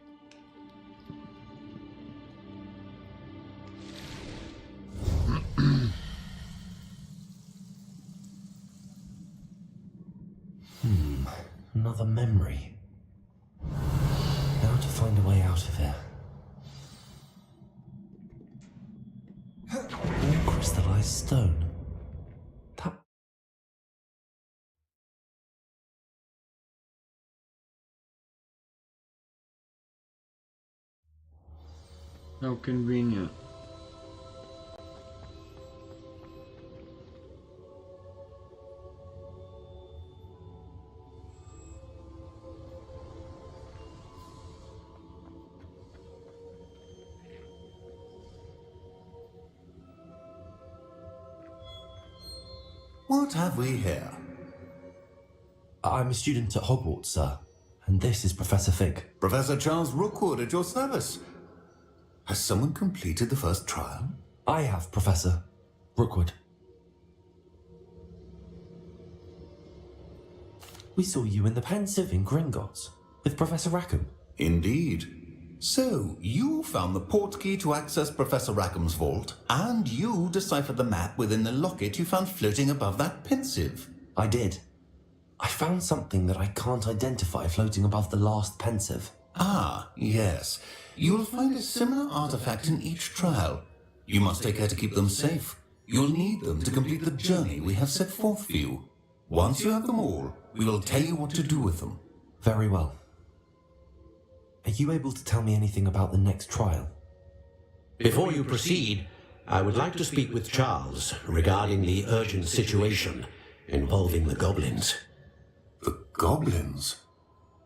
Another memory. Now to find a way out of here. All crystallized stone. How convenient. What have we here? I'm a student at Hogwarts, sir, and this is Professor Fig. Professor Charles Rookwood at your service. Has someone completed the first trial? I have, Professor Rookwood. We saw you in the Pensive in Gringotts with Professor Rackham. Indeed. So, you found the portkey to access Professor Rackham's vault, and you deciphered the map within the locket you found floating above that Pensive. I did. I found something that I can't identify floating above the last Pensive. Ah, yes. You'll find a similar artifact in each trial. You must take care to keep them safe. You'll need them to complete the journey we have set forth for you. Once you have them all, we will tell you what to do with them. Very well. Are you able to tell me anything about the next trial? Before you proceed, I would like to speak with Charles regarding the urgent situation involving the goblins. The goblins?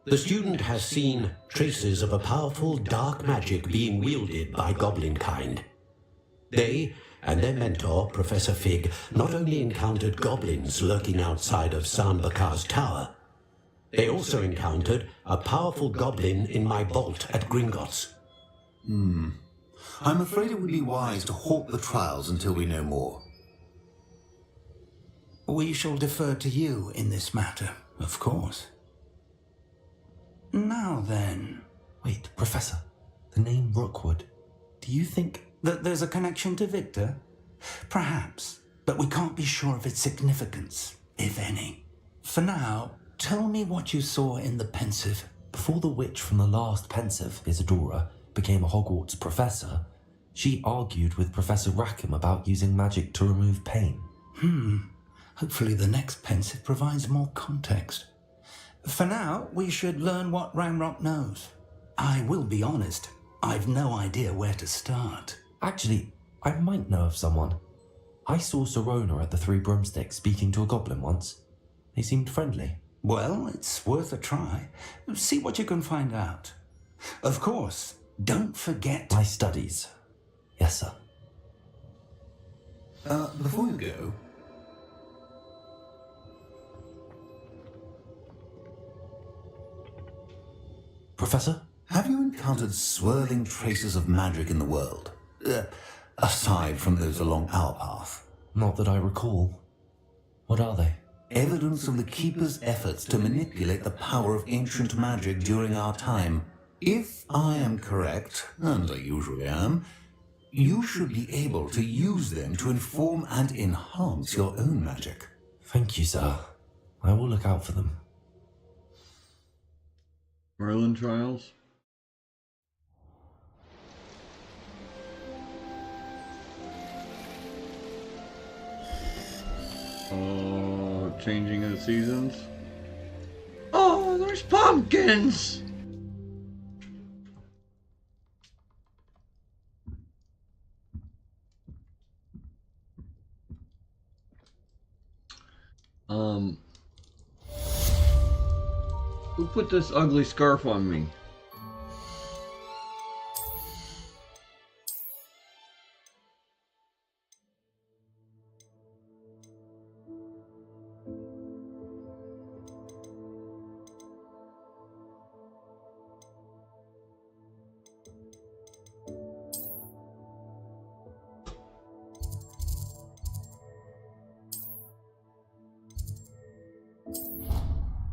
The student has seen traces of a powerful dark magic being wielded by goblin kind. They and their mentor, Professor Fig, not only encountered goblins lurking outside of Sanbakar's tower, they also encountered a powerful goblin in my vault at Gringotts. I'm afraid it would be wise to halt the trials until we know more. We shall defer to you in this matter, of course. Now then... Wait, Professor. The name Rookwood. Do you think... that there's a connection to Victor? Perhaps, but we can't be sure of its significance, if any. For now, tell me what you saw in the Pensive. Before the witch from the last Pensive, Isadora, became a Hogwarts professor, she argued with Professor Rackham about using magic to remove pain. Hopefully the next Pensive provides more context. For now, we should learn what Ranrock knows. I will be honest, I've no idea where to start. Actually, I might know of someone. I saw Sirona at the Three Broomsticks speaking to a goblin once. They seemed friendly. Well, it's worth a try. See what you can find out. Of course, don't forget... my studies. Yes, sir. Before you go... Professor? Have you encountered swirling traces of magic in the world? Aside from those along our path? Not that I recall. What are they? Evidence of the Keeper's efforts to manipulate the power of ancient magic during our time. If I am correct, and I usually am, you should be able to use them to inform and enhance your own magic. Thank you, sir. I will look out for them. Merlin trials? Changing of the seasons. Oh, there's pumpkins! Who put this ugly scarf on me?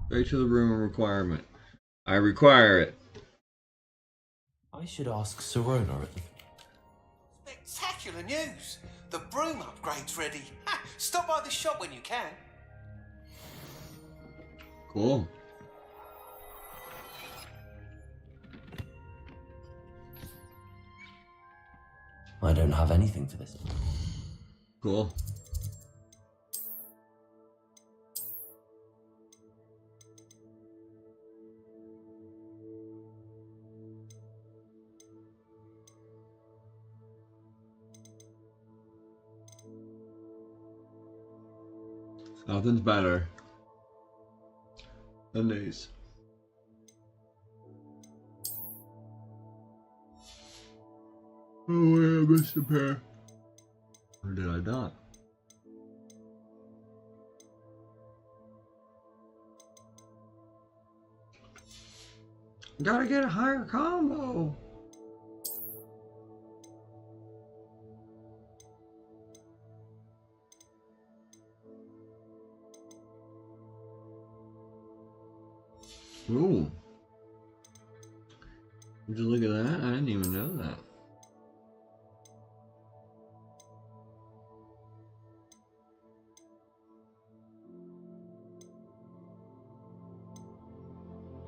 Straight to the room of requirement. I require it. I should ask Sirona at the... Spectacular news! The broom upgrade's ready. Ha! Stop by the shop when you can. Cool. I don't have anything for this. Cool. Nothing's better than these. Oh, I missed a pair. Or did I not? Gotta get a higher combo. Ooh. Would you look at that? I didn't even know that.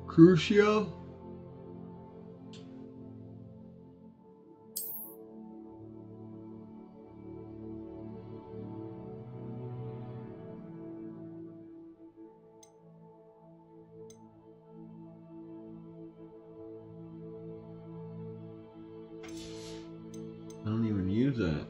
Crucio? I don't even use that.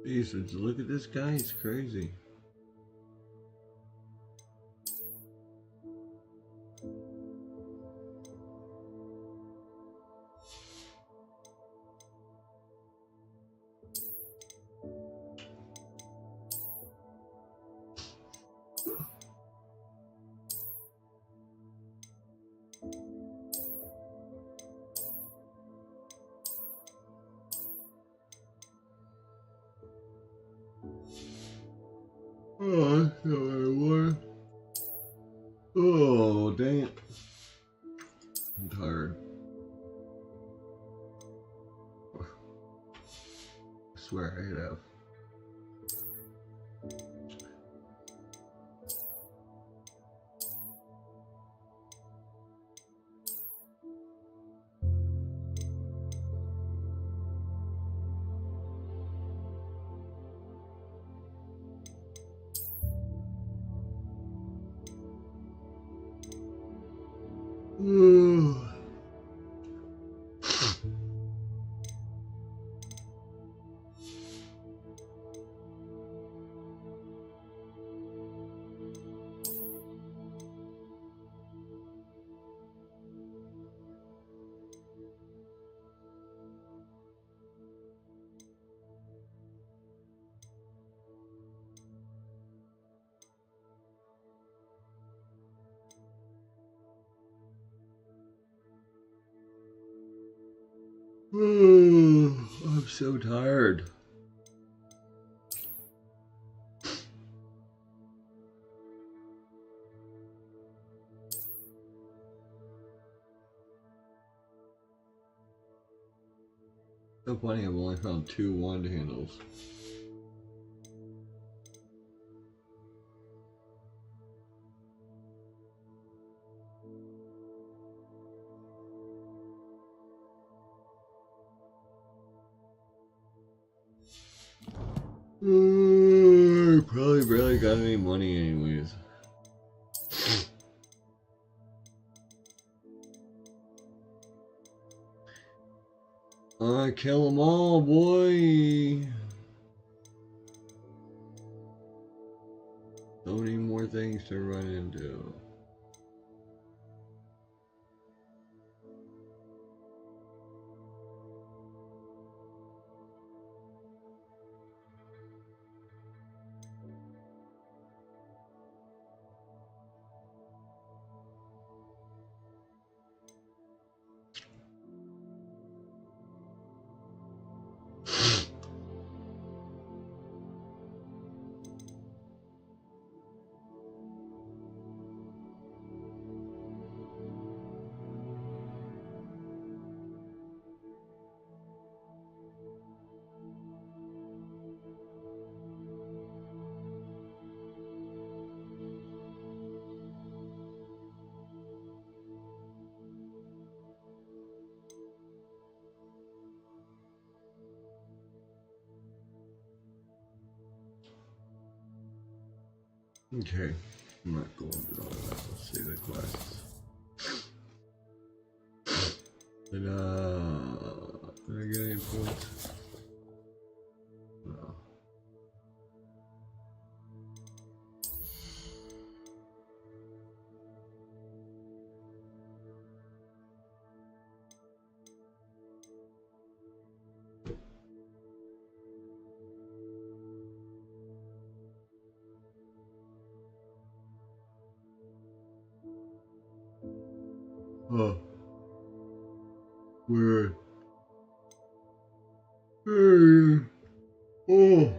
Jesus, look at this guy, he's crazy. Oh, that's not what I wanted. Oh, dang it. I'm tired. I swear I have. I'm so tired. So funny, I've only found 2 wand handles. Probably barely got any money anyways. I kill them all, boy. So many more things to run into. Okay, I'm not going to do all that. Let's see the quests. Did I get any points? No. Oh. Weird. Oh.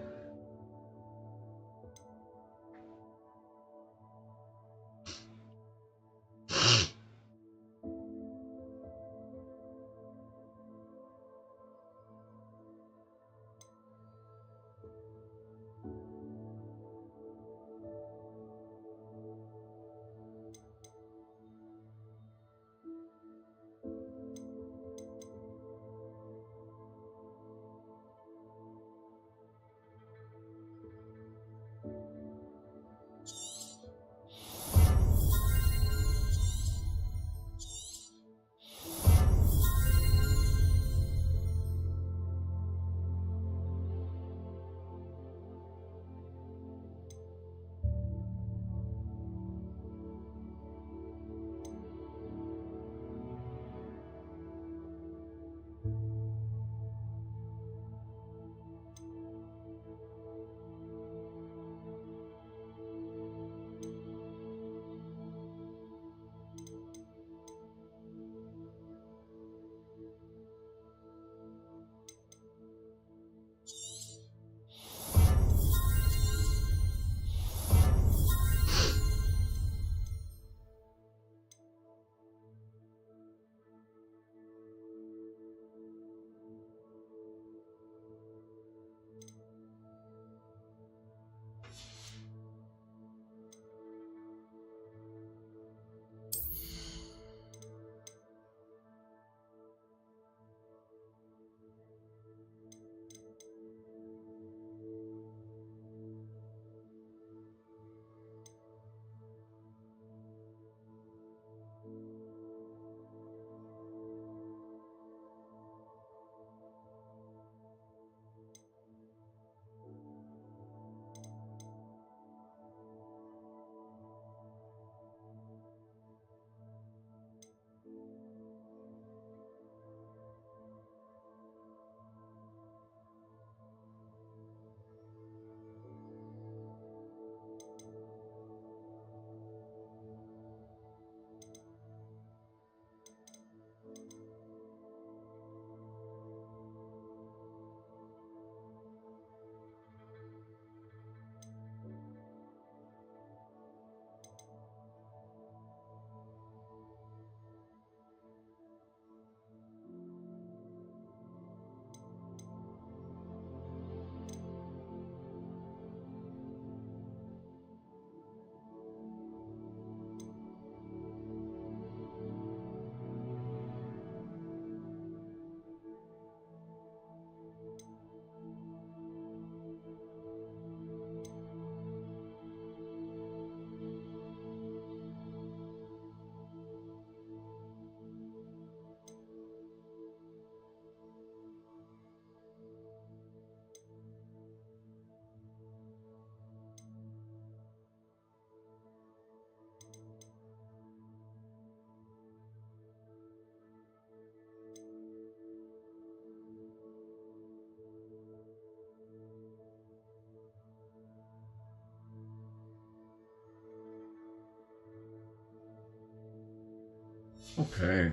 Okay.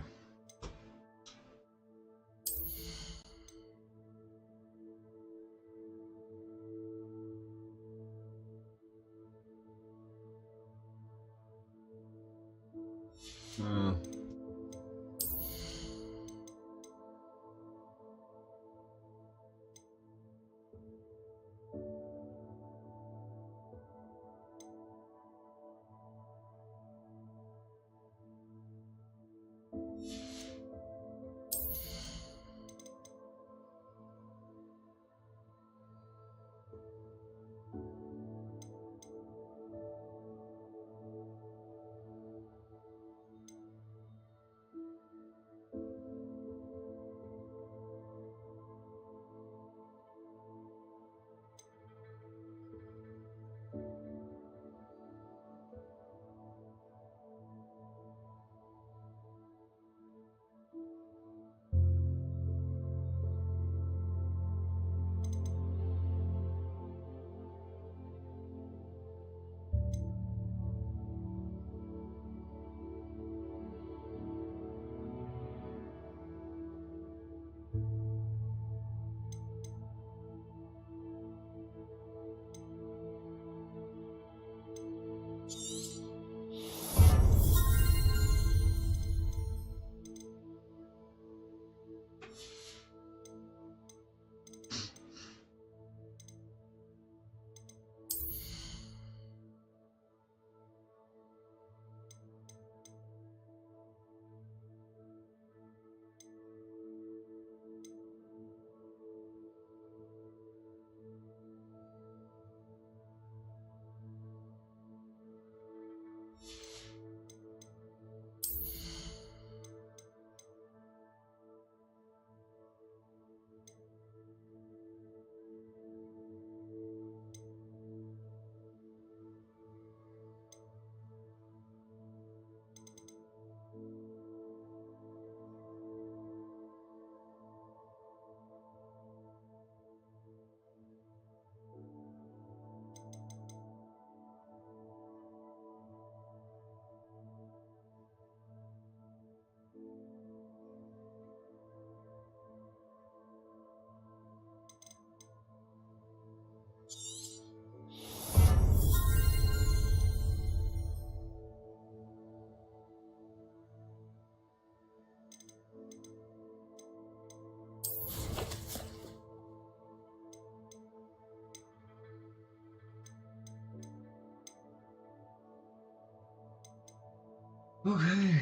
Okay.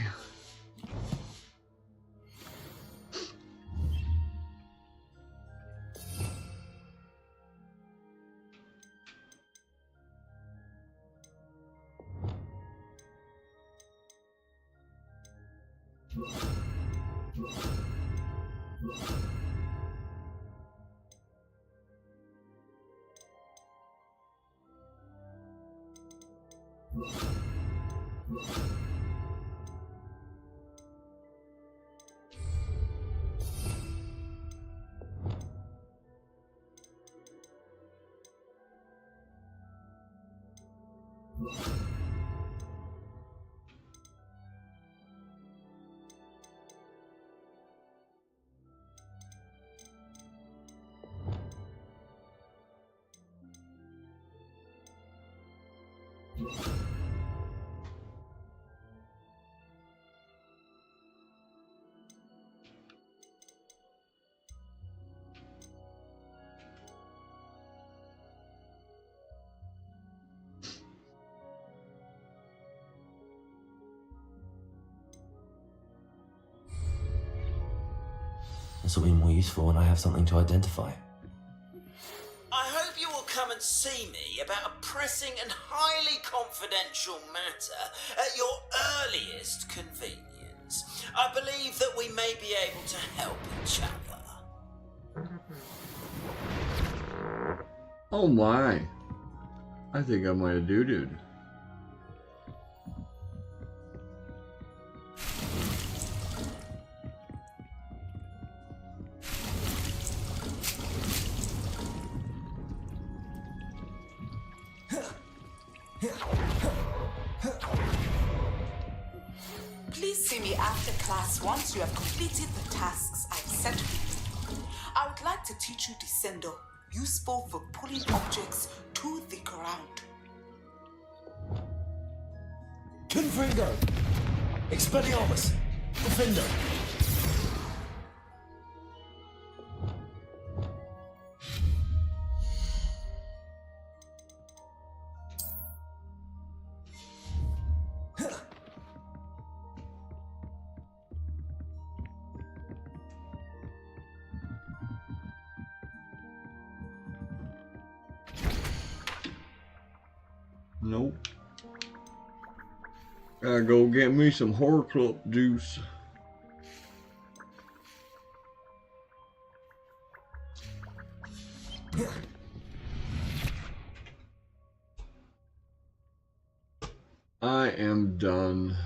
This will be more useful when I have something to identify. I hope you will come and see me about a pressing and highly confidential matter at your earliest convenience. I believe that we may be able to help each other. Oh my. I think I might have doo-dooed. Please see me after class once you have completed the tasks I've set for you. I would like to teach you Descendo, useful for pulling objects to the ground. Confringo! Expelliarmus! Defender! Nope. Gotta go get me some Horcrux juice. I am done.